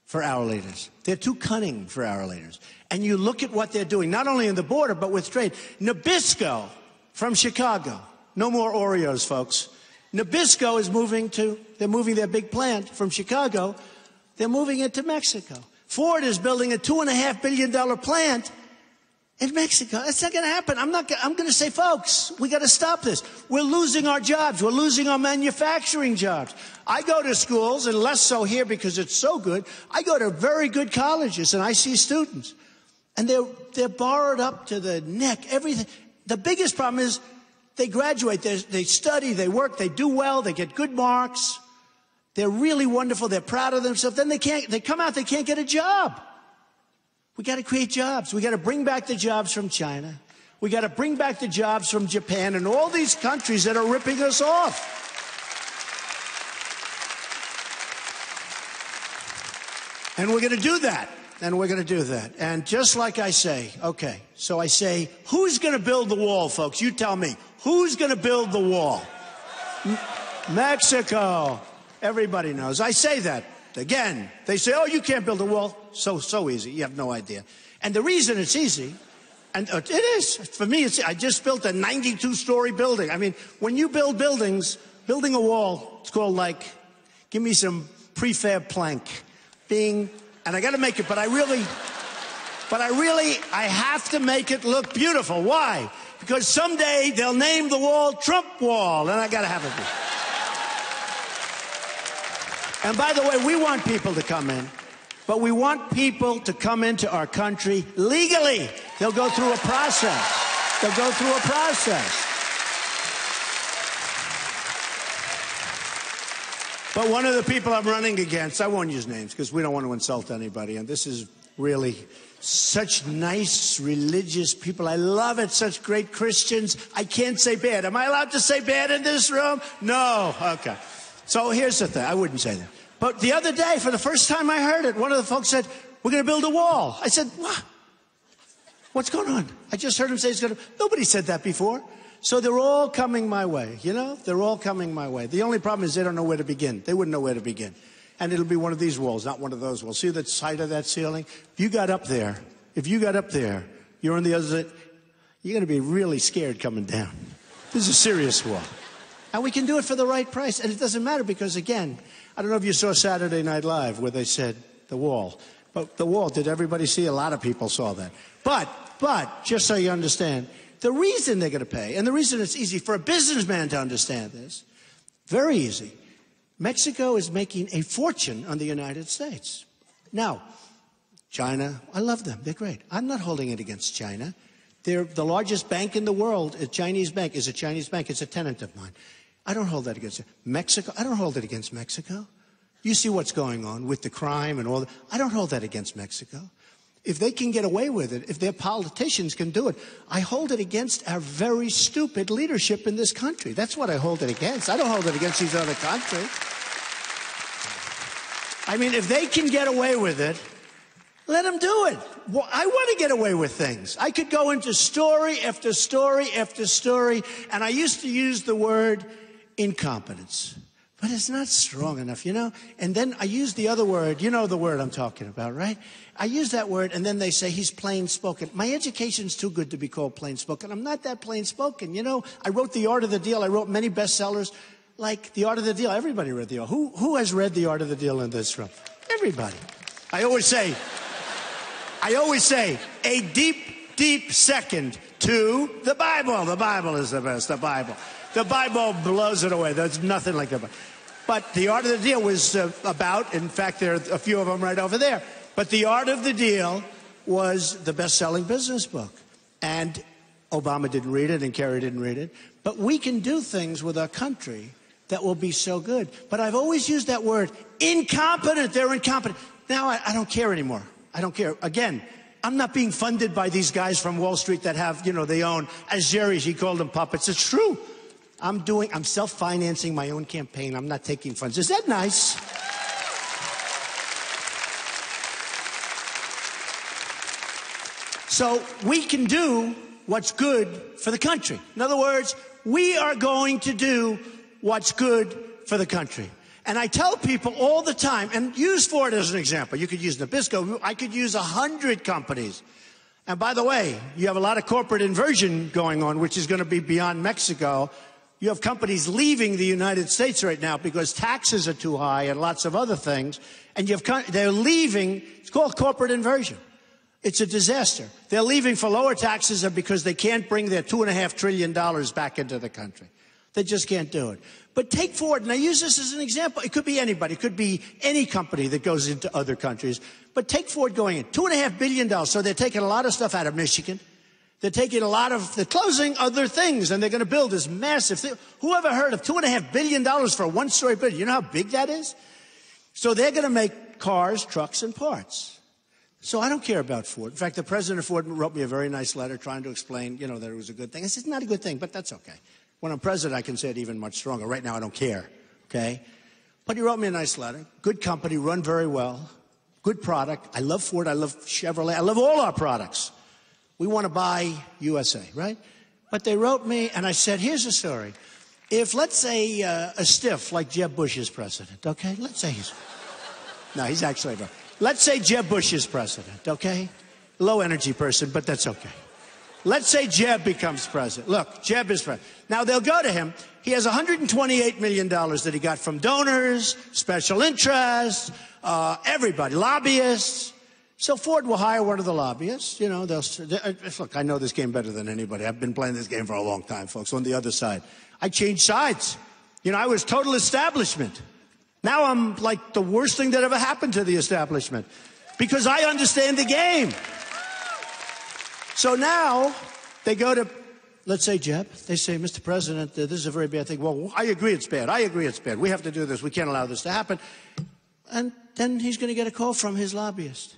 for our leaders. They're too cunning for our leaders. And you look at what they're doing, not only in the border, but with trade. Nabisco from Chicago. No more Oreos, folks. Nabisco is they're moving their big plant from Chicago. They're moving it to Mexico. Ford is building a $2.5 billion plant in Mexico. That's not going to happen. I'm going to say, folks, we got to stop this. We're losing our jobs. We're losing our manufacturing jobs. I go to schools, and less so here because it's so good. I go to very good colleges, and I see students. And they're borrowed up to the neck, everything. The biggest problem is they graduate, they study, they work, they do well, they get good marks. They're really wonderful. They're proud of themselves. Then they come out, they can't get a job. We got to create jobs. We got to bring back the jobs from China. We got to bring back the jobs from Japan and all these countries that are ripping us off. And we're going to do that. And we're going to do that. And just like I say, okay, so I say, who's going to build the wall, folks? You tell me. Who's going to build the wall? Mexico. Everybody knows. I say that. Again, they say, oh, you can't build a wall. So easy. You have no idea. And the reason it's easy, and it is, for me, I just built a 92-story building. I mean, when you build buildings, building a wall, it's called like, give me some prefab plank. And I got to make it, but I have to make it look beautiful. Why? Because someday they'll name the wall Trump Wall, and I got to have it. And by the way, we want people to come in, but we want people to come into our country legally. They'll go through a process. They'll go through a process. But one of the people I'm running against, I won't use names because we don't want to insult anybody, and this is really such nice religious people. I love it, such great Christians. I can't say bad. Am I allowed to say bad in this room? No. Okay. So here's the thing. I wouldn't say that. But the other day, for the first time I heard it, one of the folks said, we're going to build a wall. I said, what? What's going on? I just heard him say he's going to. Nobody said that before. So they're all coming my way, you know? They're all coming my way. The only problem is they don't know where to begin. They wouldn't know where to begin. And it'll be one of these walls, not one of those walls. See the side of that ceiling? If you got up there, you're on the other side, you're going to be really scared coming down. This is a serious wall. And we can do it for the right price. And it doesn't matter because, again, I don't know if you saw Saturday Night Live where they said the wall. But the wall, did everybody see? A lot of people saw that. But, just so you understand, the reason they're going to pay, and the reason it's easy for a businessman to understand this, very easy. Mexico is making a fortune on the United States. Now, China, I love them. They're great. I'm not holding it against China. They're the largest bank in the world. A Chinese bank is a Chinese bank. It's a tenant of mine. I don't hold that against Mexico. I don't hold it against Mexico. You see what's going on with the crime and all that. I don't hold that against Mexico. If they can get away with it, if their politicians can do it, I hold it against our very stupid leadership in this country. That's what I hold it against. I don't hold it against these other countries. I mean, if they can get away with it, let them do it. Well, I want to get away with things. I could go into story after story after story, and I used to use the word incompetence. But it's not strong enough, you know? And then I use the other word. You know the word I'm talking about, right? I use that word, and then they say he's plain-spoken. My education's too good to be called plain-spoken. I'm not that plain-spoken, you know? I wrote The Art of the Deal. I wrote many bestsellers. Like The Art of the Deal. Everybody read The Art. Who has read The Art of the Deal in this room? Everybody. I always say, a deep, deep second to the Bible. The Bible is the best, the Bible. The Bible blows it away. There's nothing like the Bible. But The Art of the Deal was about, in fact, there are a few of them right over there. But The Art of the Deal was the best-selling business book. And Obama didn't read it, and Kerry didn't read it. But we can do things with our country that will be so good. But I've always used that word, incompetent. They're incompetent. Now I don't care anymore. I don't care. Again, I'm not being funded by these guys from Wall Street that have, you know, they own, as Jerry, he called them puppets. It's true. I'm self-financing my own campaign. I'm not taking funds. Is that nice? So we can do what's good for the country. In other words, we are going to do what's good for the country. And I tell people all the time, and use Ford as an example. You could use Nabisco. I could use 100 companies. And by the way, you have a lot of corporate inversion going on, which is going to be beyond Mexico. You have companies leaving the United States right now because taxes are too high and lots of other things. And they're leaving. It's called corporate inversion. It's a disaster. They're leaving for lower taxes because they can't bring their $2.5 trillion back into the country. They just can't do it. But take Ford, and I use this as an example. It could be anybody. It could be any company that goes into other countries. But take Ford going in. $2.5 billion. So they're taking a lot of stuff out of Michigan. They're taking they're closing other things, and they're going to build this massive thing. Who ever heard of $2.5 billion for a one-story building? You know how big that is? So they're going to make cars, trucks, and parts. So I don't care about Ford. In fact, the president of Ford wrote me a very nice letter trying to explain, that it was a good thing. I said, it's not a good thing, but that's okay. When I'm president, I can say it even much stronger. Right now, I don't care, okay? But he wrote me a nice letter. Good company, run very well. Good product. I love Ford. I love Chevrolet. I love all our products. We want to buy USA, right? But they wrote me, and I said, here's the story. If, let's say, a stiff like Jeb Bush is president, okay? Let's say he's actually, let's say Jeb Bush is president, okay? Low energy person, but that's okay. Let's say Jeb becomes president. Look, Jeb is president. Now, they'll go to him. He has $128 million that he got from donors, special interests, everybody, lobbyists. So Ford will hire one of the lobbyists. Look, I know this game better than anybody. I've been playing this game for a long time, folks, on the other side. I changed sides. I was total establishment. Now I'm like the worst thing that ever happened to the establishment because I understand the game. So now they go to, let's say, Jeb. They say, Mr. President, this is a very bad thing. Well, I agree it's bad. I agree it's bad. We have to do this. We can't allow this to happen. And then he's going to get a call from his lobbyist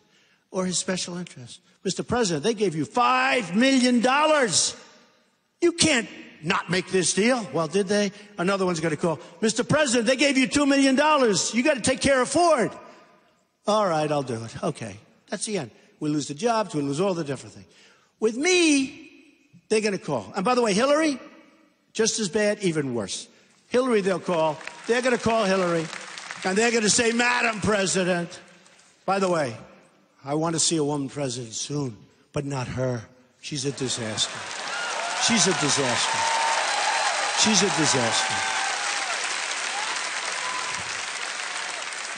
or his special interest. Mr. President, they gave you $5 million. You can't not make this deal. Well, did they? Another one's going to call. Mr. President, they gave you $2 million. You got to take care of Ford. All right, I'll do it. Okay. That's the end. We lose the jobs. We lose all the different things. With me, they're going to call. And by the way, Hillary, just as bad, even worse. Hillary, they'll call. They're going to call Hillary. And they're going to say, Madam President. By the way, I want to see a woman president soon, but not her. She's a disaster. She's a disaster. She's a disaster.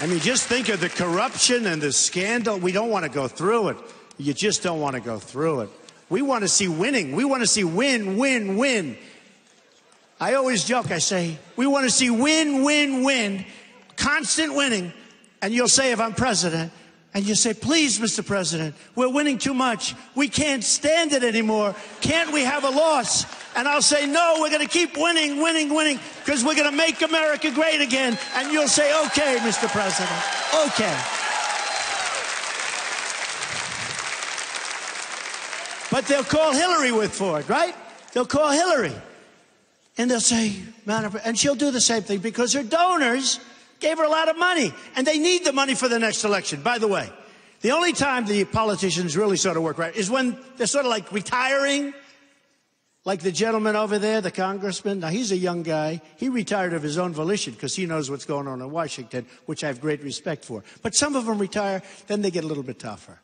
I mean, just think of the corruption and the scandal. We don't want to go through it. You just don't want to go through it. We want to see winning. We want to see win, win, win. I always joke. I say, we want to see win, win, win, constant winning. And you'll say, if I'm president, and you say, please, Mr. President, we're winning too much. We can't stand it anymore. Can't we have a loss? And I'll say, no, we're going to keep winning, winning, winning, because we're going to make America great again. And you'll say, okay, Mr. President, okay. But they'll call Hillary with Ford, right? They'll call Hillary. And they'll say, and she'll do the same thing because her donors gave her a lot of money. And they need the money for the next election. By the way, the only time the politicians really sort of work right is when they're sort of like retiring. Like the gentleman over there, the congressman. Now, he's a young guy. He retired of his own volition because he knows what's going on in Washington, which I have great respect for. But some of them retire, then they get a little bit tougher.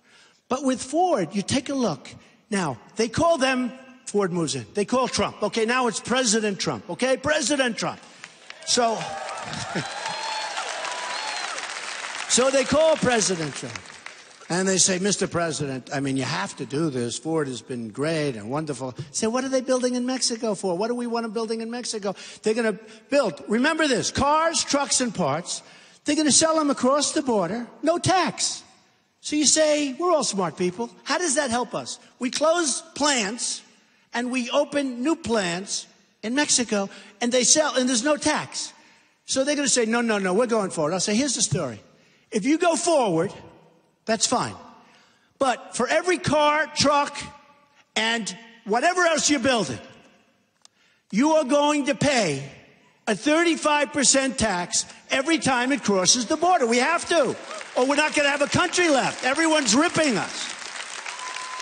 But with Ford, you take a look. Now, they call them, Ford moves in. They call Trump. Okay, now it's President Trump. Okay, President Trump. So, so they call President Trump. And they say, Mr. President, I mean, you have to do this. Ford has been great and wonderful. Say, what are they building in Mexico for? What do we want them building in Mexico? They're going to build, remember this, cars, trucks, and parts. They're going to sell them across the border, no tax. So you say, we're all smart people. How does that help us? We close plants and we open new plants in Mexico and they sell and there's no tax. So they're going to say, no, no, no, we're going forward. I'll say, here's the story. If you go forward, that's fine. But for every car, truck, and whatever else you're building, You are going to pay a 35% tax every time it crosses the border. We have to, or we're not going to have a country left. Everyone's ripping us.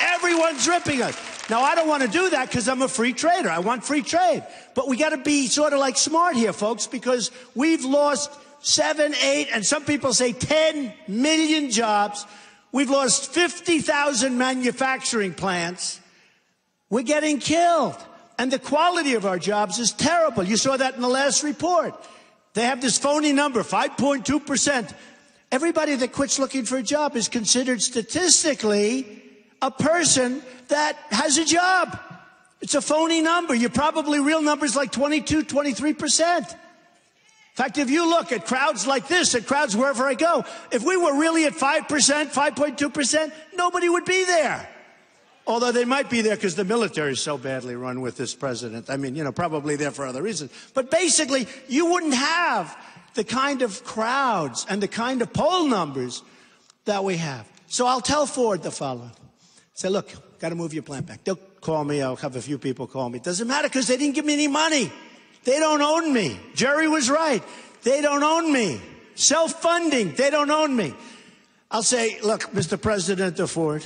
Everyone's ripping us. Now, I don't want to do that because I'm a free trader. I want free trade. But we got to be sort of like smart here, folks, because we've lost 7, 8, and some people say 10 million jobs. We've lost 50,000 manufacturing plants. We're getting killed. And the quality of our jobs is terrible. You saw that in the last report. They have this phony number, 5.2%. Everybody that quits looking for a job is considered statistically a person that has a job. It's a phony number. You're probably real numbers like 22, 23%. In fact, if you look at crowds like this, at crowds wherever I go, if we were really at 5%, 5.2%, nobody would be there. Although they might be there because the military is so badly run with this president. I mean, probably there for other reasons. But basically, you wouldn't have the kind of crowds and the kind of poll numbers that we have. So I'll tell Ford the following. Say, look, got to move your plant back. They'll call me. I'll have a few people call me. It doesn't matter because they didn't give me any money. They don't own me. Jerry was right. They don't own me. Self-funding. They don't own me. I'll say, look, Mr. President of Ford,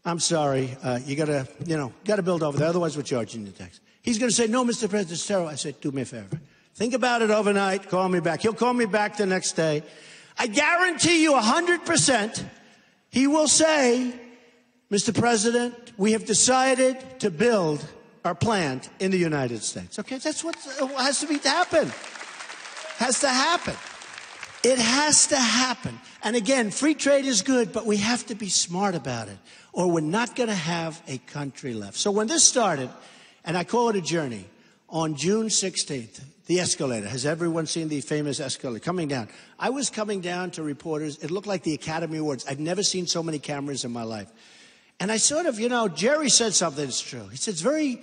I'm sorry. You got to build over there. Otherwise, we're charging you tax. He's going to say, no, Mr. President, it's terrible. I said, do me a favor. Think about it overnight. Call me back. He'll call me back the next day. I guarantee you 100% he will say, Mr. President, we have decided to build our plant in the United States. Okay, that's what has to happen. Has to happen. It has to happen. And again, free trade is good, but we have to be smart about it, or we're not going to have a country left. So when this started, and I call it a journey, on June 16th, the escalator. Has everyone seen the famous escalator coming down? I was coming down to reporters. It looked like the Academy Awards. I've never seen so many cameras in my life. And I sort of, Jerry said something that's true. He said it's very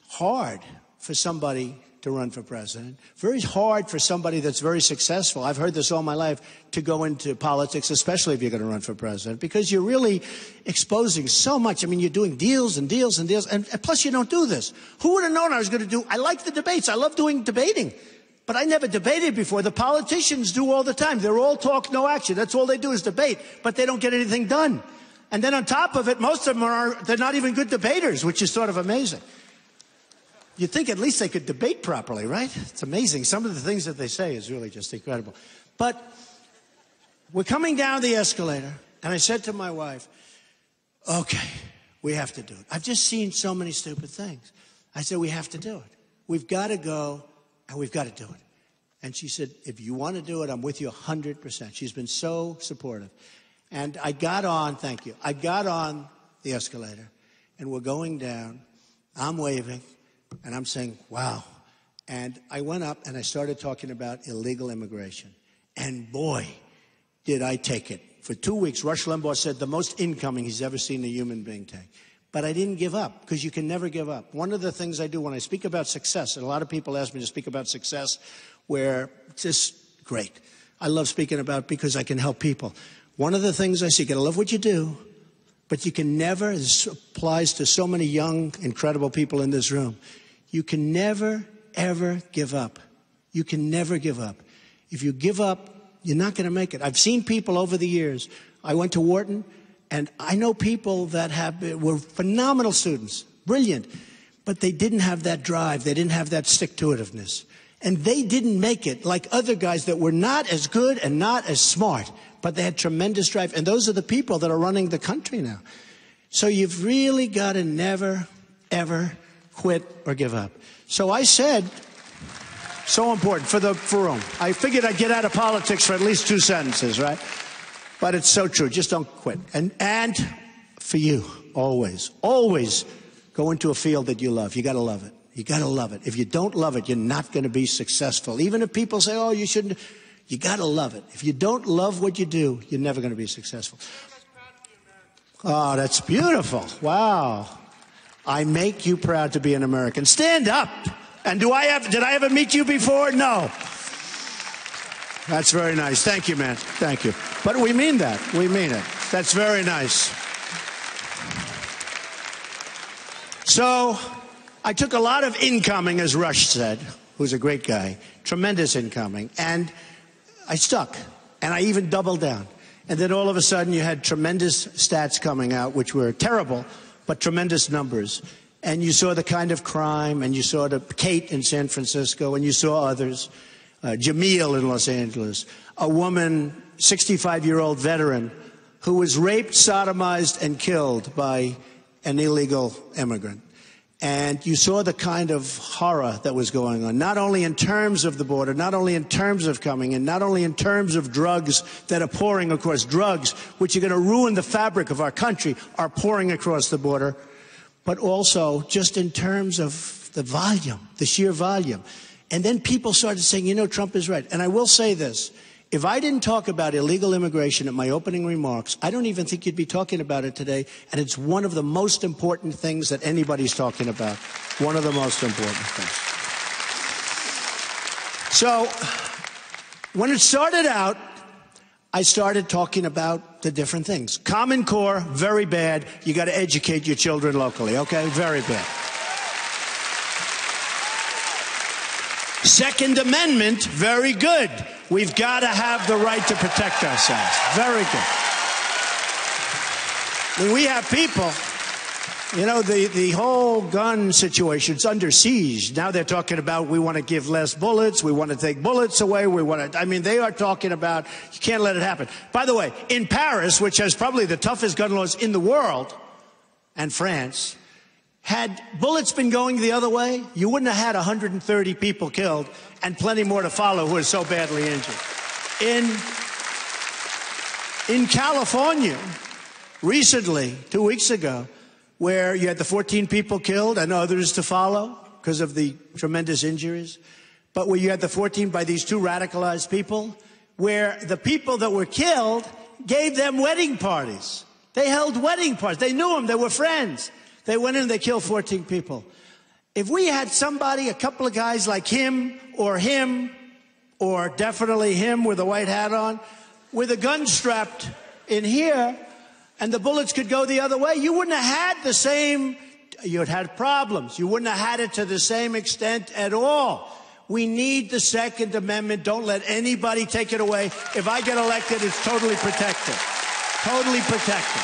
hard for somebody to run for president. Very hard for somebody that's very successful. I've heard this all my life, to go into politics, especially if you're going to run for president, because you're really exposing so much. I mean, you're doing deals and deals and deals, and plus you don't do this. Who would have known I was going to do? I like the debates. I love doing debating. But I never debated before. The politicians do all the time. They're all talk, no action. That's all they do is debate, but they don't get anything done. And then on top of it, most of them they're not even good debaters, which is sort of amazing. You'd think at least they could debate properly, right? It's amazing. Some of the things that they say is really just incredible. But we're coming down the escalator, and I said to my wife, okay, we have to do it. I've just seen so many stupid things. I said, we have to do it. We've got to go, and we've got to do it. And she said, if you want to do it, I'm with you 100%. She's been so supportive. And I got on, thank you, I got on the escalator, and we're going down. I'm waving. And I'm saying, wow. And I went up and I started talking about illegal immigration. And boy, did I take it. For 2 weeks, Rush Limbaugh said the most incoming he's ever seen a human being take. But I didn't give up, because you can never give up. One of the things I do when I speak about success, and a lot of people ask me to speak about success, where it's just great. I love speaking about it because I can help people. One of the things I see, you gotta love what you do, but you can never, this applies to so many young, incredible people in this room, you can never, ever give up. You can never give up. If you give up, you're not going to make it. I've seen people over the years. I went to Wharton, and I know people that were phenomenal students, brilliant, but they didn't have that drive. They didn't have that stick-to-itiveness. And they didn't make it like other guys that were not as good and not as smart, but they had tremendous drive. And those are the people that are running the country now. So you've really got to never, ever quit or give up. So I said, so important for room. I figured I'd get out of politics for at least 2 sentences, right? But it's so true. Just don't quit. And for you, always go into a field that you love. You got to love it. You got to love it. If you don't love it, you're not going to be successful. Even if people say, oh, you shouldn't, you got to love it. If you don't love what you do, you're never going to be successful. Oh, that's beautiful. Wow. I make you proud to be an American. Stand up. And did I ever meet you before? No. That's very nice. Thank you, man. Thank you. But we mean that. We mean it. That's very nice. So I took a lot of incoming, as Rush said, who's a great guy, tremendous incoming, and I stuck, and I even doubled down. And then all of a sudden you had tremendous stats coming out, which were terrible, but tremendous numbers. And you saw the kind of crime, and you saw Kate in San Francisco, and you saw others, Jamil in Los Angeles, a woman, 65-year-old veteran, who was raped, sodomized, and killed by an illegal immigrant. And you saw the kind of horror that was going on, not only in terms of the border, not only in terms of coming in, not only in terms of drugs that are pouring across, drugs which are going to ruin the fabric of our country are pouring across the border, but also just in terms of the volume, the sheer volume. And then people started saying, you know, Trump is right. And I will say this. If I didn't talk about illegal immigration at my opening remarks, I don't even think you'd be talking about it today. And it's one of the most important things that anybody's talking about. One of the most important things. So when it started out, I started talking about the different things. Common Core, very bad. You got to educate your children locally, okay? Very bad. Second Amendment, very good. We've got to have the right to protect ourselves. Very good. I mean, we have people, you know, the whole gun situation's under siege. Now they're talking about we want to give less bullets, we want to take bullets away, I mean, they are talking about you can't let it happen. By the way, in Paris, which has probably the toughest gun laws in the world, and France, had bullets been going the other way, you wouldn't have had 130 people killed and plenty more to follow who are so badly injured. In California, recently, 2 weeks ago, where you had the 14 people killed and others to follow because of the tremendous injuries, but where you had the 14 by these two radicalized people, where the people that were killed gave them wedding parties. They held wedding parties. They knew them. They were friends. They went in and they killed 14 people. If we had somebody, a couple of guys like him, or definitely him with a white hat on, with a gun strapped in here, and the bullets could go the other way, you wouldn't have had the same, you'd had problems. You wouldn't have had it to the same extent at all. We need the Second Amendment. Don't let anybody take it away. If I get elected, it's totally protected. Totally protected.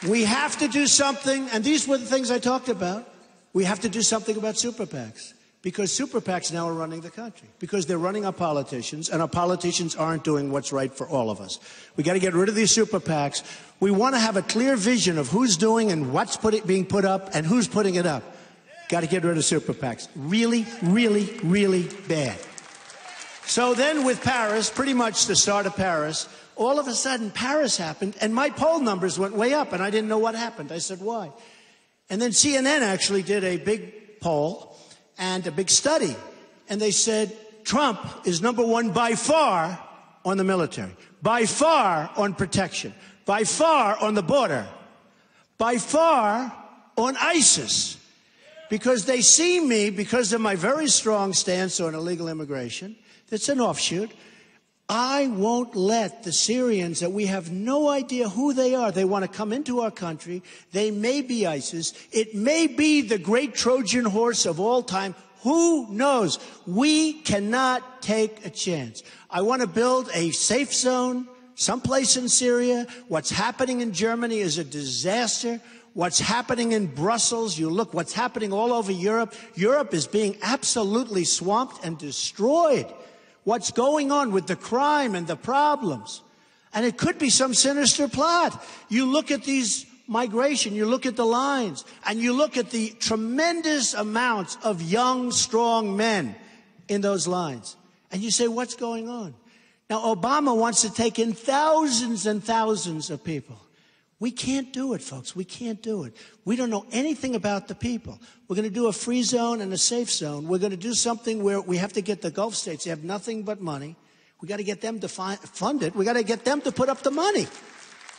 We have to do something, and these were the things I talked about. We have to do something about super PACs, because super PACs now are running the country, because they're running our politicians, and our politicians aren't doing what's right for all of us. We got to get rid of these super PACs. We want to have a clear vision of who's doing and what's being put up and who's putting it up. Got to get rid of super PACs. Really, really, really bad. So then with Paris, pretty much the start of Paris, all of a sudden, Paris happened, and my poll numbers went way up, and I didn't know what happened. I said, why? And then CNN actually did a big poll and a big study, and they said, Trump is #1 by far on the military, by far on protection, by far on the border, by far on ISIS, because they see me, because of my very strong stance on illegal immigration, that's an offshoot. I won't let the Syrians that we have no idea who they are. They want to come into our country. They may be ISIS. It may be the great Trojan horse of all time. Who knows? We cannot take a chance. I want to build a safe zone someplace in Syria. What's happening in Germany is a disaster. What's happening in Brussels, you look, what's happening all over Europe. Europe is being absolutely swamped and destroyed. What's going on with the crime and the problems. And it could be some sinister plot. You look at these migration, you look at the lines, and you look at the tremendous amounts of young, strong men in those lines. And you say, what's going on? Now, Obama wants to take in thousands and thousands of people. We can't do it, folks. We can't do it. We don't know anything about the people. We're going to do a free zone and a safe zone. We're going to do something where we have to get the Gulf states. They have nothing but money. We got to get them to fund it. We got to get them to put up the money.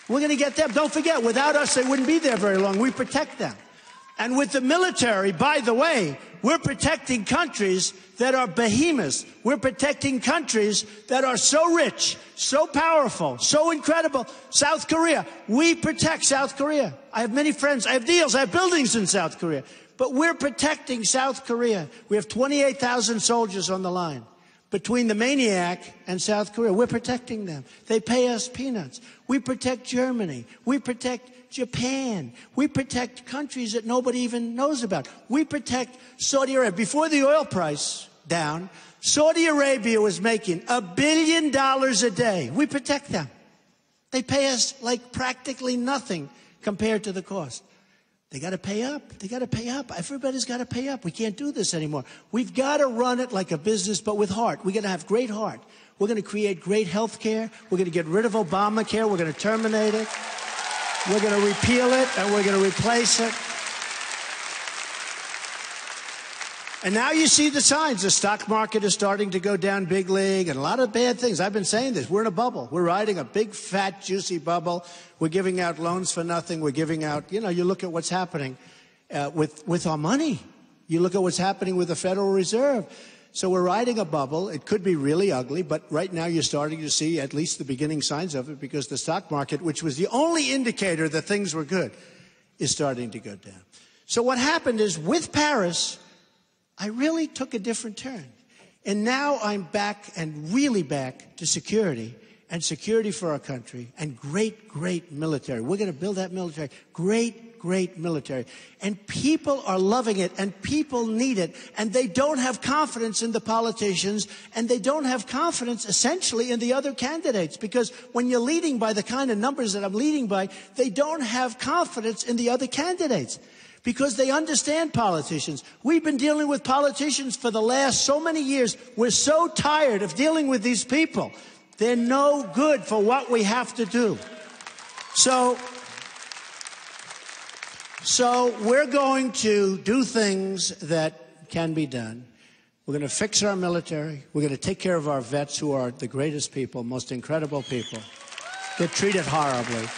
We're going to get them. Don't forget, without us, they wouldn't be there very long. We protect them. And with the military, by the way, We're protecting countries that are behemoths. We're protecting countries that are so rich, so powerful, so incredible. South Korea, we protect South Korea. I have many friends, I have deals, I have buildings in South Korea. But we're protecting South Korea. We have 28,000 soldiers on the line. Between the maniac and South Korea, we're protecting them. They pay us peanuts. We protect Germany. We protect Japan. We protect countries that nobody even knows about. We protect Saudi Arabia. Before the oil price down, Saudi Arabia was making $1 billion a day. We protect them. They pay us like practically nothing compared to the cost. They got to pay up. They got to pay up. Everybody's got to pay up. We can't do this anymore. We've got to run it like a business, but with heart. We're going to have great heart. We're going to create great health care. We're going to get rid of Obamacare. We're going to terminate it. We're going to repeal it, and we're going to replace it. And now you see the signs. The stock market is starting to go down big league, and a lot of bad things. I've been saying this. We're in a bubble. We're riding a big, fat, juicy bubble. We're giving out loans for nothing. We're giving out, you look at what's happening with our money. You look at what's happening with the Federal Reserve. So we're riding a bubble. It could be really ugly, but right now you're starting to see at least the beginning signs of it, because the stock market, which was the only indicator that things were good, is starting to go down. So what happened is, with Paris, I really took a different turn. And now I'm back, and really back, to security, and security for our country, and great, great military. We're going to build that military. Great, great military. And people are loving it, and people need it. And they don't have confidence in the politicians, and they don't have confidence, essentially, in the other candidates. Because when you're leading by the kind of numbers that I'm leading by, they don't have confidence in the other candidates, because they understand politicians. We've been dealing with politicians for the last so many years. We're so tired of dealing with these people. They're no good for what we have to do. So we're going to do things that can be done. We're going to fix our military. We're going to take care of our vets, who are the greatest people, most incredible people. They're treated horribly.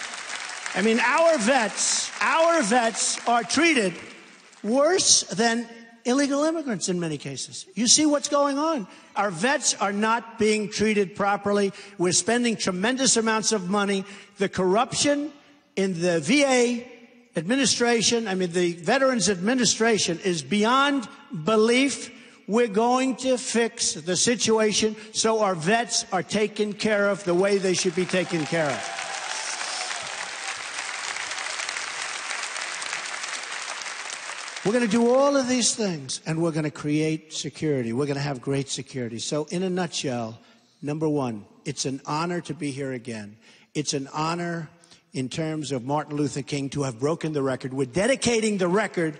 I mean, our vets are treated worse than illegal immigrants in many cases. You see what's going on. Our vets are not being treated properly. We're spending tremendous amounts of money. The corruption in the VA administration, the Veterans Administration, is beyond belief. We're going to fix the situation so our vets are taken care of the way they should be taken care of. We're going to do all of these things, and we're going to create security. We're going to have great security. So in a nutshell, number one, it's an honor to be here again. It's an honor in terms of Martin Luther King to have broken the record. We're dedicating the record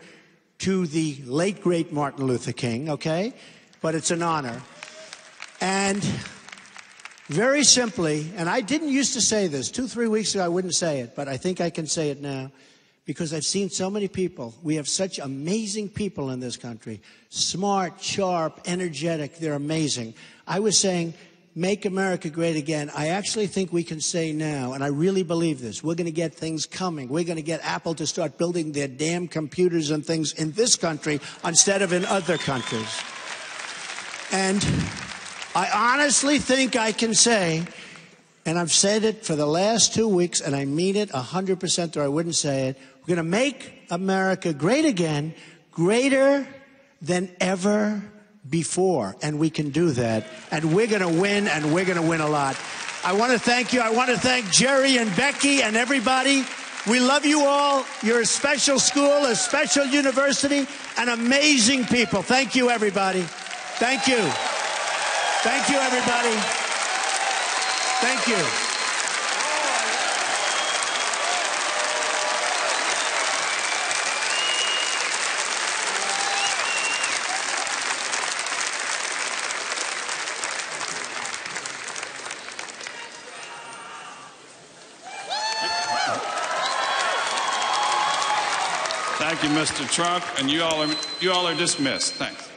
to the late, great Martin Luther King, okay? But it's an honor. And very simply, and I didn't used to say this. 2-3 weeks ago, I wouldn't say it, but I think I can say it now, because I've seen so many people. We have such amazing people in this country. Smart, sharp, energetic. They're amazing. I was saying, make America great again. I actually think we can say now, and I really believe this, we're going to get things coming. We're going to get Apple to start building their damn computers and things in this country instead of in other countries. And I honestly think I can say, and I've said it for the last 2 weeks, and I mean it 100%, or I wouldn't say it, we're going to make America great again, greater than ever before. And we can do that. And we're going to win, and we're going to win a lot. I want to thank you. I want to thank Jerry and Becky and everybody. We love you all. You're a special school, a special university, and amazing people. Thank you, everybody. Thank you. Thank you, everybody. Thank you. Thank you, Mr. Trump, and you all are dismissed. Thanks.